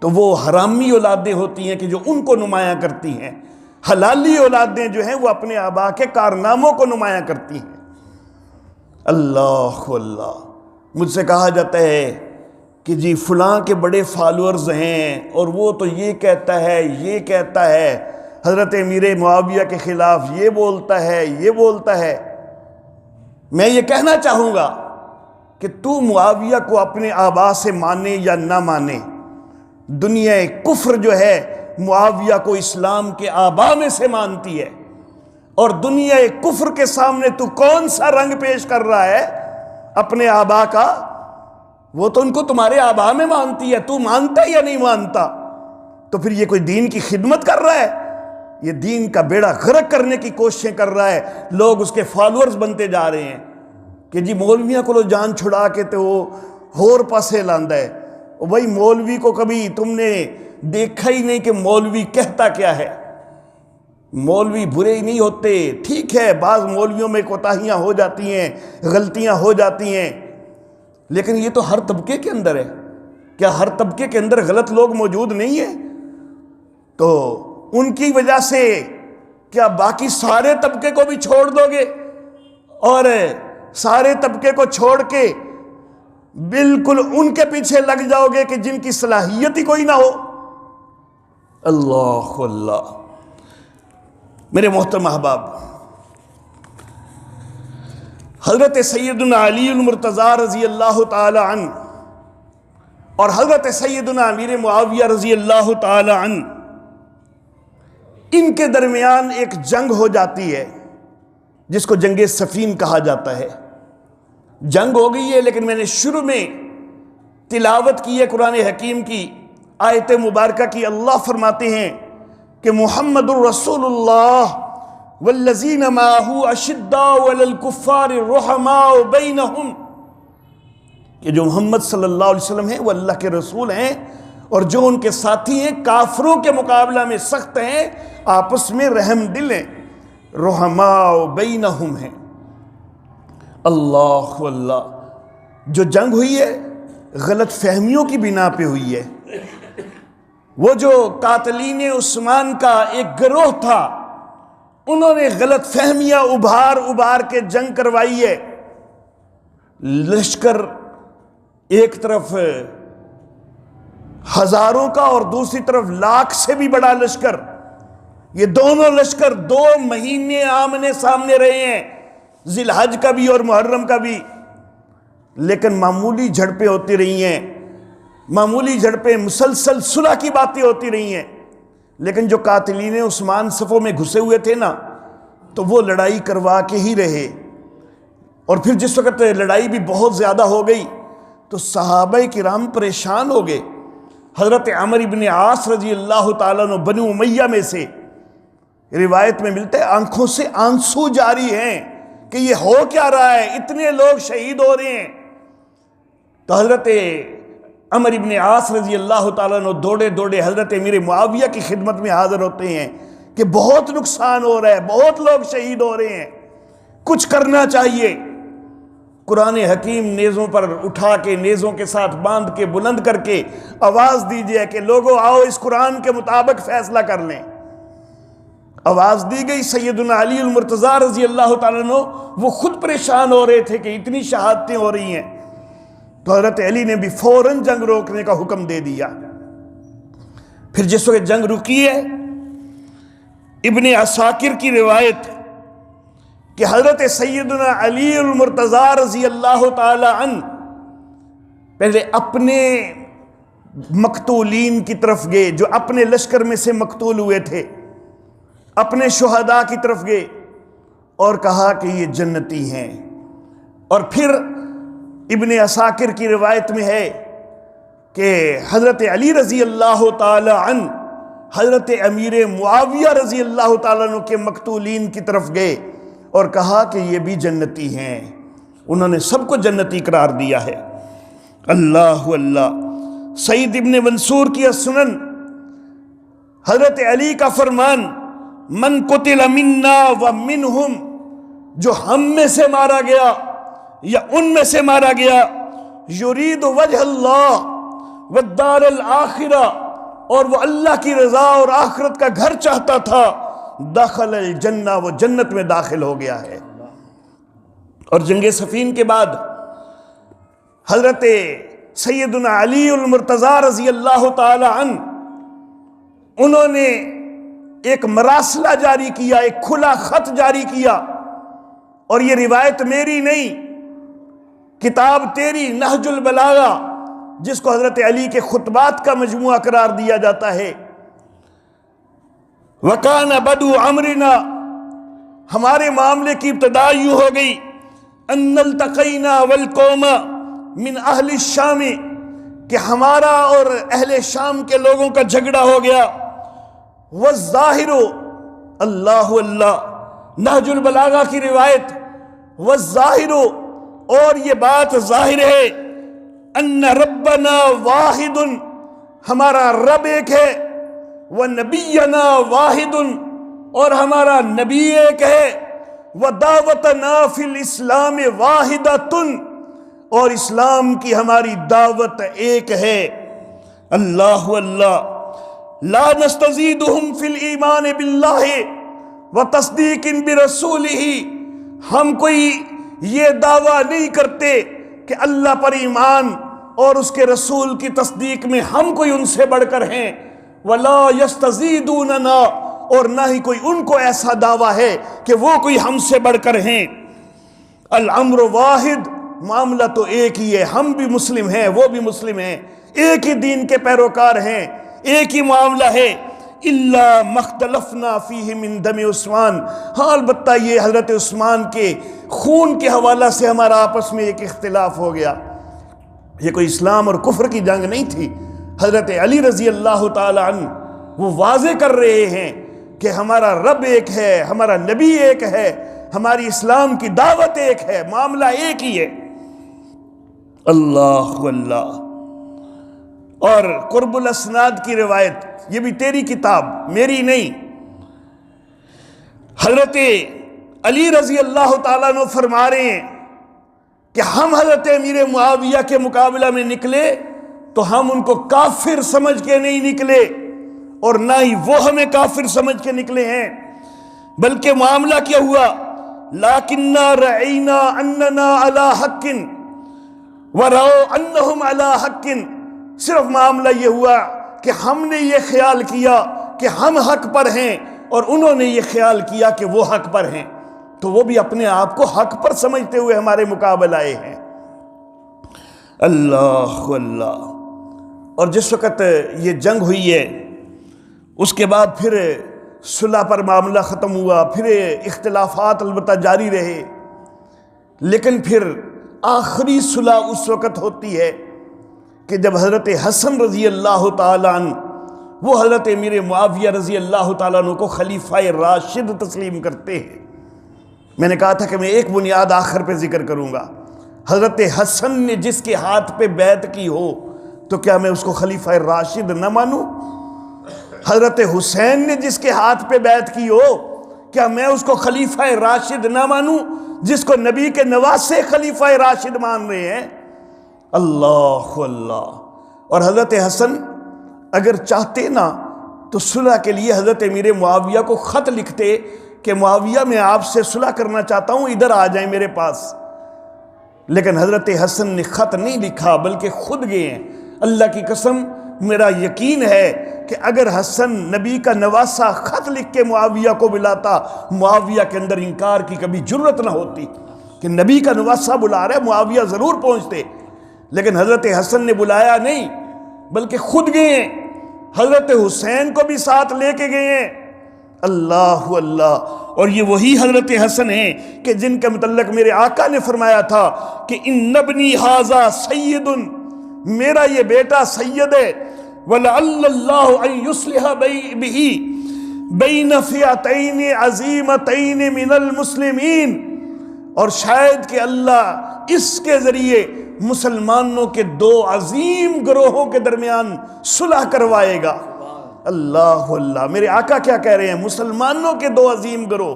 تو وہ حرامی اولادیں ہوتی ہیں کہ جو ان کو نمایاں کرتی ہیں. حلالی اولادیں جو ہیں وہ اپنے آبا کے کارناموں کو نمایاں کرتی ہیں. اللہ اللہ. مجھ سے کہا جاتا ہے کہ جی فلاں کے بڑے فالورز ہیں اور وہ تو یہ کہتا ہے یہ کہتا ہے. حضرت امیر معاویہ کے خلاف یہ بولتا ہے، یہ بولتا ہے۔ میں یہ کہنا چاہوں گا کہ تو معاویہ کو اپنے آبا سے مانے یا نہ مانے، دنیا کفر جو ہے معاویہ کو اسلام کے آبا میں سے مانتی ہے، اور دنیا کفر کے سامنے تو کون سا رنگ پیش کر رہا ہے اپنے آبا کا؟ وہ تو ان کو تمہارے آبا میں مانتی ہے، تو مانتا یا نہیں مانتا؟ تو پھر یہ کوئی دین کی خدمت کر رہا ہے؟ یہ دین کا بیڑا غرق کرنے کی کوششیں کر رہا ہے۔ لوگ اس کے فالورز بنتے جا رہے ہیں کہ جی مولویاں کو جان چھڑا کے تو وہ ہور پاسے لاندہ ہے۔ بھائی مولوی کو کبھی تم نے دیکھا ہی نہیں کہ مولوی کہتا کیا ہے؟ مولوی برے ہی نہیں ہوتے، ٹھیک ہے بعض مولویوں میں کوتاہیاں ہو جاتی ہیں، غلطیاں ہو جاتی ہیں، لیکن یہ تو ہر طبقے کے اندر ہے۔ کیا ہر طبقے کے اندر غلط لوگ موجود نہیں ہیں؟ تو ان کی وجہ سے کیا باقی سارے طبقے کو بھی چھوڑ دو گے اور سارے طبقے کو چھوڑ کے بالکل ان کے پیچھے لگ جاؤ گے کہ جن کی صلاحیت ہی کوئی نہ ہو؟ اللہ اللہ۔ میرے محترم احباب، حضرت سیدنا علی المرتضیٰ رضی اللہ تعالی عنہ اور حضرت سیدنا امیر معاویہ رضی اللہ تعالی عنہ، ان کے درمیان ایک جنگ ہو جاتی ہے جس کو جنگ صفین کہا جاتا ہے۔ جنگ ہو گئی ہے، لیکن میں نے شروع میں تلاوت کی ہے قرآن حکیم کی آیت مبارکہ کی۔ اللہ فرماتے ہیں کہ محمد الرسول اللہ والذین معہ اشداء علی الکفار رحماء بینہم، کہ جو محمد صلی اللہ علیہ وسلم ہیں وہ اللہ کے رسول ہیں، اور جو ان کے ساتھی ہیں کافروں کے مقابلہ میں سخت ہیں، آپس میں رحم دل ہیں، رحماء بینہم ہیں۔ اللہ اللہ۔ جو جنگ ہوئی ہے غلط فہمیوں کی بنا پہ ہوئی ہے۔ وہ جو قاتلین عثمان کا ایک گروہ تھا، انہوں نے غلط فہمیاں ابھار کے جنگ کروائی ہے۔ لشکر ایک طرف ہزاروں کا اور دوسری طرف لاکھ سے بھی بڑا لشکر، یہ دونوں لشکر 2 مہینے آمنے سامنے رہے ہیں، ذی الحج کا بھی اور محرم کا بھی، لیکن معمولی جھڑپیں ہوتی رہی ہیں، معمولی جھڑپیں، مسلسل صلح کی باتیں ہوتی رہی ہیں، لیکن جو قاتلین عثمان صفوں میں گھسے ہوئے تھے نا، تو وہ لڑائی کروا کے ہی رہے۔ اور پھر جس وقت لڑائی بھی بہت زیادہ ہو گئی تو صحابہ کرام پریشان ہو گئے۔ حضرت عمرو بن عاص رضی اللہ تعالیٰ عنہ بنو امیہ میں سے روایت میں ملتا ہے آنکھوں سے آنسو جاری ہیں کہ یہ ہو کیا رہا ہے، اتنے لوگ شہید ہو رہے ہیں۔ تو حضرت عمرو بن عاص رضی اللہ تعالیٰ عنہ دوڑے حضرت امیر معاویہ کی خدمت میں حاضر ہوتے ہیں کہ بہت نقصان ہو رہا ہے، بہت لوگ شہید ہو رہے ہیں، کچھ کرنا چاہیے۔ قرآن حکیم نیزوں پر اٹھا کے، نیزوں کے ساتھ باندھ کے، بلند کر کے آواز دیجئے کہ لوگوں آؤ اس قرآن کے مطابق فیصلہ کر لیں۔ آواز دی گئی، سیدنا علی المرتضیٰ رضی اللہ تعالیٰ عنہ وہ خود پریشان ہو رہے تھے کہ اتنی شہادتیں ہو رہی ہیں، تو حضرت علی نے بھی فوراً جنگ روکنے کا حکم دے دیا۔ پھر جس وقت جنگ رکی ہے، ابن عساکر کی روایت کہ حضرت سیدنا علی المرتضیٰ رضی اللہ تعالی عنہ پہلے اپنے مقتولین کی طرف گئے، جو اپنے لشکر میں سے مقتول ہوئے تھے، اپنے شہداء کی طرف گئے اور کہا کہ یہ جنتی ہیں۔ اور پھر ابن عساکر کی روایت میں ہے کہ حضرت علی رضی اللہ تعالی عنہ حضرت امیر معاویہ رضی اللہ تعالیٰ عنہ کے مقتولین کی طرف گئے اور کہا کہ یہ بھی جنتی ہیں۔ انہوں نے سب کو جنتی قرار دیا ہے۔ اللہ اللہ۔ سعید ابن منصور کی السنن، حضرت علی کا فرمان، من قتل منا ومنہم، جو ہم میں سے مارا گیا یا ان میں سے مارا گیا، یرید وجہ اللہ والدار الآخرہ، اور وہ اللہ کی رضا اور آخرت کا گھر چاہتا تھا، دخل الجنہ، وہ جنت میں داخل ہو گیا ہے۔ اور جنگ صفین کے بعد حضرت سیدنا علی المرتضیٰ رضی اللہ تعالی عنہ، انہوں نے ایک مراسلہ جاری کیا، ایک کھلا خط جاری کیا، اور یہ روایت میری نہیں، کتاب تیری نہج البلاغہ، جس کو حضرت علی کے خطبات کا مجموعہ قرار دیا جاتا ہے۔ وَكَانَ بَدُو عَمْرِنَا، ہمارے معاملے کی ابتدا یوں ہو گئی، أَنَّ الْتَقَيْنَا وَالْقَوْمَ مِنْ أَهْلِ الشَّامِ، کہ ہمارا اور اہل شام کے لوگوں کا جھگڑا ہو گیا۔ وَالظَّاهِرُ، اللہ اللہ، نہج البلاغہ کی روایت، وَالظَّاهِرُ، اور یہ بات ظاہر ہے، أَنَّ رَبَّنَا وَاحِدٌ، ہمارا رب ایک ہے، وَنَبِيَّنَا وَاحِدٌ، اور ہمارا نبی ایک ہے، وَدَعْوَتَنَا فِي الْإِسْلَامِ وَاحِدَةٌ، اور اسلام کی ہماری دعوت ایک ہے۔ اللہ اللہ، لا نستزیدہم فی الایمان باللہ وتصدیق برسولہ، ہم کوئی یہ دعویٰ نہیں کرتے کہ اللہ پر ایمان اور اس کے رسول کی تصدیق میں ہم کوئی ان سے بڑھ کر ہیں، ولا یستزیدوننا، اور نہ ہی کوئی ان کو ایسا دعویٰ ہے کہ وہ کوئی ہم سے بڑھ کر ہیں۔ الامر واحد، معاملہ تو ایک ہی ہے، ہم بھی مسلم ہیں، وہ بھی مسلم ہیں، ایک ہی دین کے پیروکار ہیں، ایک ہی معاملہ ہے۔ الا مختلفنا فیہ من دم عثمان، ہاں البتہ یہ حضرت عثمان کے خون کے حوالہ سے ہمارا آپس میں ایک اختلاف ہو گیا۔ یہ کوئی اسلام اور کفر کی جنگ نہیں تھی، حضرت علی رضی اللہ تعالی عنہ وہ واضح کر رہے ہیں کہ ہمارا رب ایک ہے، ہمارا نبی ایک ہے، ہماری اسلام کی دعوت ایک ہے، معاملہ ایک ہی ہے۔ اللہ اللہ۔ اور قرب الاسناد کی روایت، یہ بھی تیری کتاب، میری نہیں، حضرت علی رضی اللہ تعالیٰ عنہ فرما رہے ہیں کہ ہم حضرت امیر معاویہ کے مقابلہ میں نکلے تو ہم ان کو کافر سمجھ کے نہیں نکلے، اور نہ ہی وہ ہمیں کافر سمجھ کے نکلے ہیں، بلکہ معاملہ کیا ہوا، لَكِنَّا رَعِيْنَا أَنَّنَا عَلَى حَقٍ وَرَوْا أَنَّهُمْ عَلَى حَقٍ، صرف معاملہ یہ ہوا کہ ہم نے یہ خیال کیا کہ ہم حق پر ہیں، اور انہوں نے یہ خیال کیا کہ وہ حق پر ہیں، تو وہ بھی اپنے آپ کو حق پر سمجھتے ہوئے ہمارے مقابل آئے ہیں۔ اللہ اللہ۔ اور جس وقت یہ جنگ ہوئی ہے، اس کے بعد پھر صلح پر معاملہ ختم ہوا، پھر اختلافات البتہ جاری رہے، لیکن پھر آخری صلح اس وقت ہوتی ہے کہ جب حضرت حسن رضی اللہ تعالیٰ عنہ وہ حضرت امیر معاویہ رضی اللہ تعالیٰ عنہ کو خلیفہ راشد تسلیم کرتے ہیں۔ میں نے کہا تھا کہ میں ایک بنیاد آخر پہ ذکر کروں گا، حضرت حسن نے جس کے ہاتھ پہ بیعت کی ہو تو کیا میں اس کو خلیفہ راشد نہ مانوں؟ حضرت حسین نے جس کے ہاتھ پہ بیعت کی ہو کیا میں اس کو خلیفہ راشد نہ مانوں، جس کو نبی کے نواسے خلیفہ راشد مان رہے ہیں؟ اللہ اللہ۔ اور حضرت حسن اگر چاہتے نا تو صلح کے لیے حضرت امیر معاویہ کو خط لکھتے کہ معاویہ میں آپ سے صلح کرنا چاہتا ہوں، ادھر آ جائیں میرے پاس، لیکن حضرت حسن نے خط نہیں لکھا بلکہ خود گئے ہیں۔ اللہ کی قسم میرا یقین ہے کہ اگر حسن نبی کا نواسا خط لکھ کے معاویہ کو بلاتا، معاویہ کے اندر انکار کی کبھی جرت نہ ہوتی کہ نبی کا نواسا بلا رہا ہے، معاویہ ضرور پہنچتے، لیکن حضرت حسن نے بلایا نہیں بلکہ خود گئے ہیں، حضرت حسین کو بھی ساتھ لے کے گئے ہیں۔ اللہ اللہ۔ اور یہ وہی حضرت حسن ہیں کہ جن کے متعلق میرے آقا نے فرمایا تھا کہ ان ابنی ھذا سید، میرا یہ بیٹا سید ہے، وَلَعَلَّ اللَّهُ أَن يُصْلِحَ بِهِ بَيْنَ فِئَتَيْنِ عَظِيمَتَيْنِ مِنَ الْمُسْلِمِينَ، اور شاید کہ اللہ اس کے ذریعے مسلمانوں کے دو عظیم گروہوں کے درمیان صلح کروائے گا۔ اللہ اللہ۔ میرے آقا کیا کہہ رہے ہیں؟ مسلمانوں کے دو عظیم گروہ،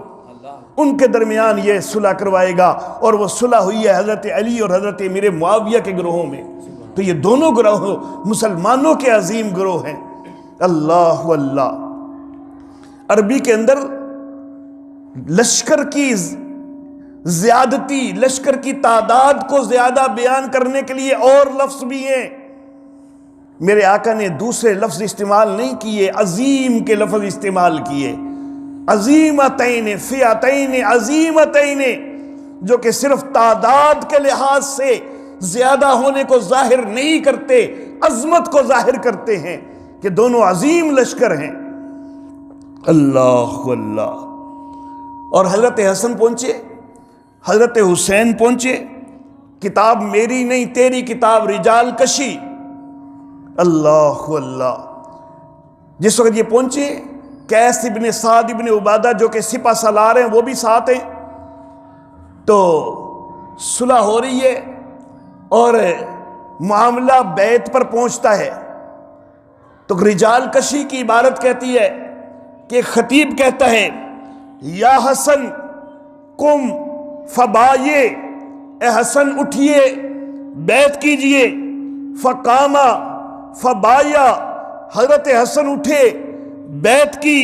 ان کے درمیان یہ صلح کروائے گا، اور وہ صلح ہوئی ہے حضرت علی اور حضرت امیر معاویہ کے گروہوں میں، تو یہ دونوں گروہ مسلمانوں کے عظیم گروہ ہیں۔ اللہ اللہ۔ عربی کے اندر لشکر کی زیادتی، لشکر کی تعداد کو زیادہ بیان کرنے کے لیے اور لفظ بھی ہیں، میرے آقا نے دوسرے لفظ استعمال نہیں کیے، عظیم کے لفظ استعمال کیے، عظیمتین فئتین عظیمتین، جو کہ صرف تعداد کے لحاظ سے زیادہ ہونے کو ظاہر نہیں کرتے، عظمت کو ظاہر کرتے ہیں کہ دونوں عظیم لشکر ہیں۔ اللہ اللہ۔ اور حضرت حسن پہنچے، حضرت حسین پہنچے، کتاب میری نہیں تیری کتاب، رجال کشی۔ اللہ اللہ۔ جس وقت یہ پہنچے، قیس ابن سعد ابن عبادہ جو کہ سپہ سالار ہیں وہ بھی ساتھ ہیں، تو صلح ہو رہی ہے اور معاملہ بیعت پر پہنچتا ہے، تو رجال کشی کی عبارت کہتی ہے کہ خطیب کہتا ہے یا حسن قم فبایع، اے حسن اٹھئے بیعت کیجئے، فقاما فبایا، حضرت حسن اٹھے بیعت کی،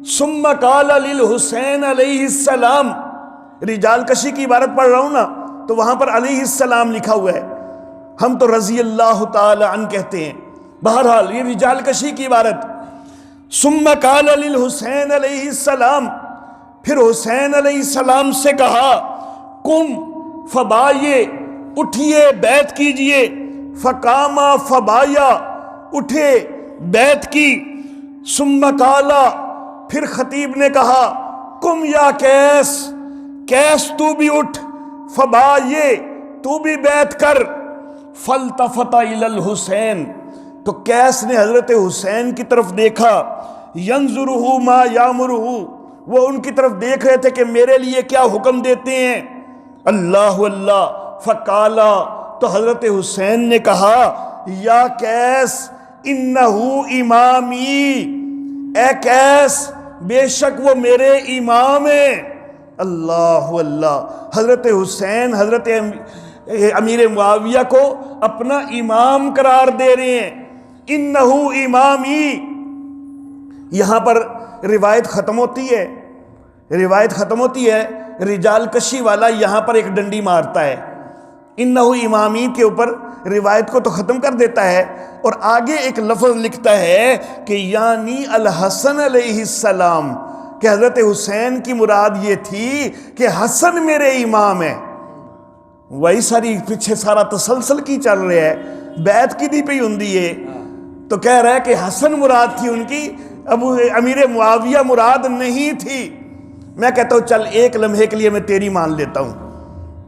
ثم قال للحسین علیہ السلام، رجال کشی کی عبارت پڑھ رہا ہوں نا تو وہاں پر علیہ السلام لکھا ہوا ہے، ہم تو رضی اللہ تعالی عنہ کہتے ہیں، بہرحال یہ رجال کشی کی عبارت۔ ثم قال للحسین علیہ السلام، پھر حسین علیہ السلام سے کہا قم فبایع، اٹھئے بیعت کیجئے، فقاما فبایا، اٹھے بیعت کی، ثم قال، پھر خطیب نے کہا قم یا قیس، قیس تو بھی اٹھ، فبایع تو بھی بیعت کر، فالتفت الی الحسین، تو قیس نے حضرت حسین کی طرف دیکھا، ینظرہ ما یامرہ، وہ ان کی طرف دیکھ رہے تھے کہ میرے لیے کیا حکم دیتے ہیں۔ اللہ اللہ۔ فقالا، تو حضرت حسین نے کہا یا قیس انہو امامی، اے قیس بے شک وہ میرے امام ہیں۔ اللہ اللہ۔ حضرت حسین حضرت امیر معاویہ کو اپنا امام قرار دے رہے ہیں، انہو امامی۔ یہاں پر روایت ختم ہوتی ہے، روایت ختم ہوتی ہے، رجال کشی والا یہاں پر ایک ڈنڈی مارتا ہے، انہو امامی کے اوپر روایت کو تو ختم کر دیتا ہے، اور آگے ایک لفظ لکھتا ہے کہ یعنی الحسن علیہ السلام، کہ حضرت حسین کی مراد یہ تھی کہ حسن میرے امام ہیں۔ وہی ساری پیچھے سارا تسلسل کی چل رہا ہے، بیعت کی دی پہ ہندی ہے، تو کہہ رہا ہے کہ حسن مراد تھی ان کی، امیر معاویہ مراد نہیں تھی۔ میں کہتا ہوں چل ایک لمحے کے لیے میں تیری مان لیتا ہوں،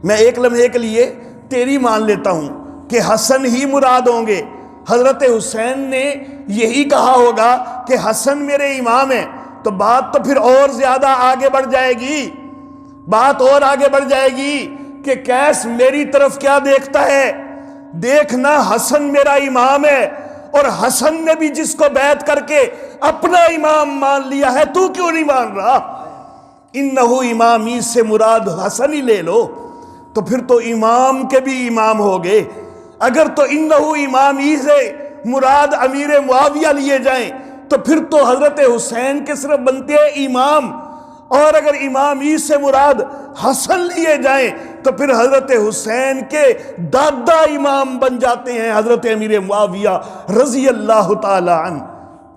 میں ایک لمحے کے لیے تیری مان لیتا ہوں کہ حسن ہی مراد ہوں گے۔ حضرت حسین نے یہی کہا ہوگا کہ حسن میرے امام ہیں، تو بات تو پھر اور زیادہ آگے بڑھ جائے گی، بات اور آگے بڑھ جائے گی کہ قیس میری طرف کیا دیکھتا ہے، دیکھنا حسن میرا امام ہے، اور حسن نے بھی جس کو بیعت کر کے اپنا امام مان لیا ہے، تو کیوں نہیں مان رہا؟ انہو امامی سے مراد حسن ہی لے لو، تو پھر تو امام کے بھی امام ہو گئے۔ اگر تو انہو امامی سے مراد امیر معاویہ لیے جائیں تو پھر تو حضرت حسین کے صرف بنتے ہیں امام، اور اگر امامی سے مراد حسن لیے جائیں تو پھر حضرت حسین کے دادا امام بن جاتے ہیں حضرت امیر معاویہ رضی اللہ تعالی عنہ۔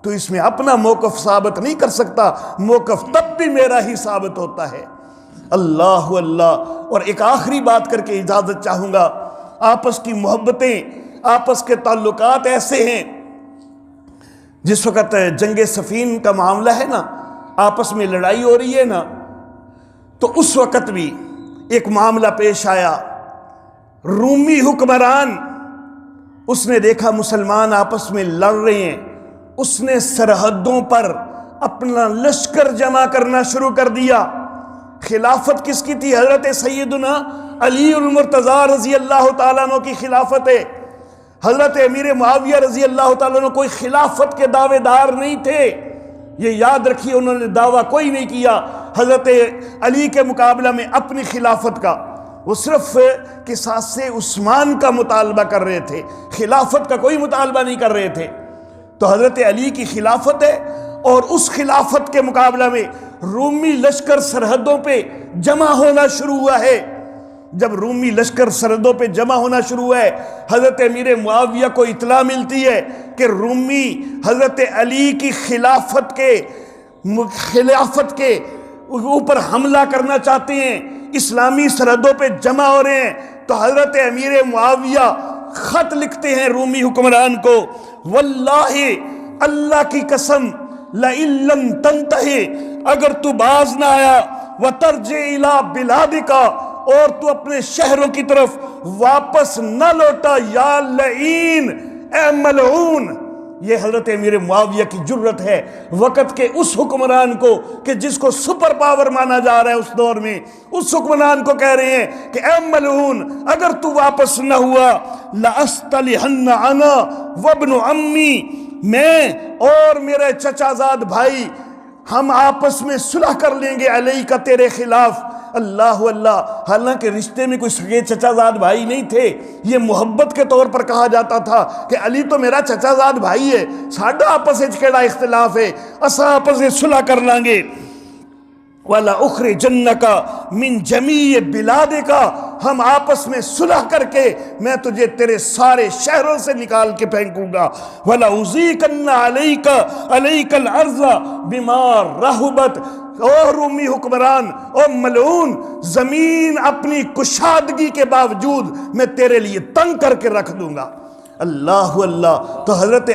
تو اس میں اپنا موقف ثابت نہیں کر سکتا، موقف تب بھی میرا ہی ثابت ہوتا ہے۔ اللہ اللہ۔ اور ایک آخری بات کر کے اجازت چاہوں گا، آپس کی محبتیں، آپس کے تعلقات ایسے ہیں، جس وقت جنگ صفین کا معاملہ ہے نا، آپس میں لڑائی ہو رہی ہے نا، تو اس وقت بھی ایک معاملہ پیش آیا۔ رومی حکمران، اس نے دیکھا مسلمان آپس میں لڑ رہے ہیں، اس نے سرحدوں پر اپنا لشکر جمع کرنا شروع کر دیا۔ خلافت کس کی تھی؟ حضرت سیدنا علی المرتضیٰ رضی اللہ تعالیٰ عنہ کی خلافت ہے۔ حضرت امیر معاویہ رضی اللہ تعالیٰ عنہ کوئی خلافت کے دعوے دار نہیں تھے، یہ یاد رکھیے، انہوں نے دعویٰ کوئی نہیں کیا حضرت علی کے مقابلہ میں اپنی خلافت کا، وہ صرف قصاص عثمان کا مطالبہ کر رہے تھے، خلافت کا کوئی مطالبہ نہیں کر رہے تھے۔ تو حضرت علی کی خلافت ہے، اور اس خلافت کے مقابلہ میں رومی لشکر سرحدوں پہ جمع ہونا شروع ہوا ہے۔ جب رومی لشکر سرحدوں پہ جمع ہونا شروع ہے، حضرت امیر معاویہ کو اطلاع ملتی ہے کہ رومی حضرت علی کی خلافت کے اوپر حملہ کرنا چاہتے ہیں، اسلامی سرحدوں پہ جمع ہو رہے ہیں، تو حضرت امیر معاویہ خط لکھتے ہیں رومی حکمران کو، واللہ اللہ کی قسم لئن لم تنتہی، اگر تو باز نہ آیا، وترجع الی بلادک، اور تو اپنے شہروں کی طرف واپس نہ لوٹا، یا لعین، اے ملعون۔ یہ حضرت امیر معاویہ کی جرت ہے وقت کے اس حکمران کو کہ جس کو سپر پاور مانا جا رہا ہے اس دور میں، اس حکمران کو کہہ رہے ہیں کہ اے ملعون، اگر تو واپس نہ ہوا، لَأَسْتَلِحَنَّ أَنَا وَابْنُ عَمِّي، میں اور میرے چچا زاد بھائی ہم آپس میں صلح کر لیں گے علی کا تیرے خلاف۔ اللہ اللہ، حالانکہ رشتے میں کوئی سگے چچا زاد بھائی نہیں تھے، یہ محبت کے طور پر کہا جاتا تھا کہ علی تو میرا چچا زاد بھائی ہے، ساڈا آپس وچ کیڑا اختلاف ہے، اساں آپس وچ صلح کر لیں گے۔ وَلَأُخْرِجَنَّكَ مِن جَمِيعِ بِلَادِكَ، ہم آپس میں صلح کر کے میں تجھے تیرے سارے شہروں سے نکال کے پھینکوں گا۔ وَلَأُزِيقَنَّ عَلَيْكَ الْأَرْضَ بِمَا رَحُبَتْ، اور رومی حکمران اور ملعون، زمین اپنی کشادگی کے باوجود میں تیرے لیے تنگ کر کے رکھ دوں گا۔ اللہ اللہ، تو حضرت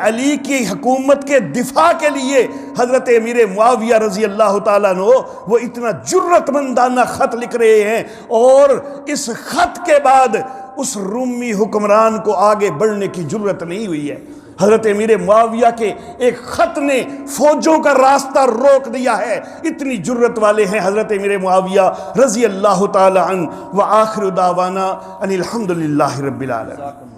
علی کی حکومت کے دفاع کے لیے حضرت امیر معاویہ رضی اللہ تعالیٰ عنہ وہ اتنا جرت مندانہ خط لکھ رہے ہیں، اور اس خط کے بعد اس رومی حکمران کو آگے بڑھنے کی جرت نہیں ہوئی ہے۔ حضرت امیر معاویہ کے ایک خط نے فوجوں کا راستہ روک دیا ہے، اتنی جرت والے ہیں حضرت امیر معاویہ رضی اللہ تعالی عنہ۔ وآخر دعوانا ان الحمد للہ رب العالمین۔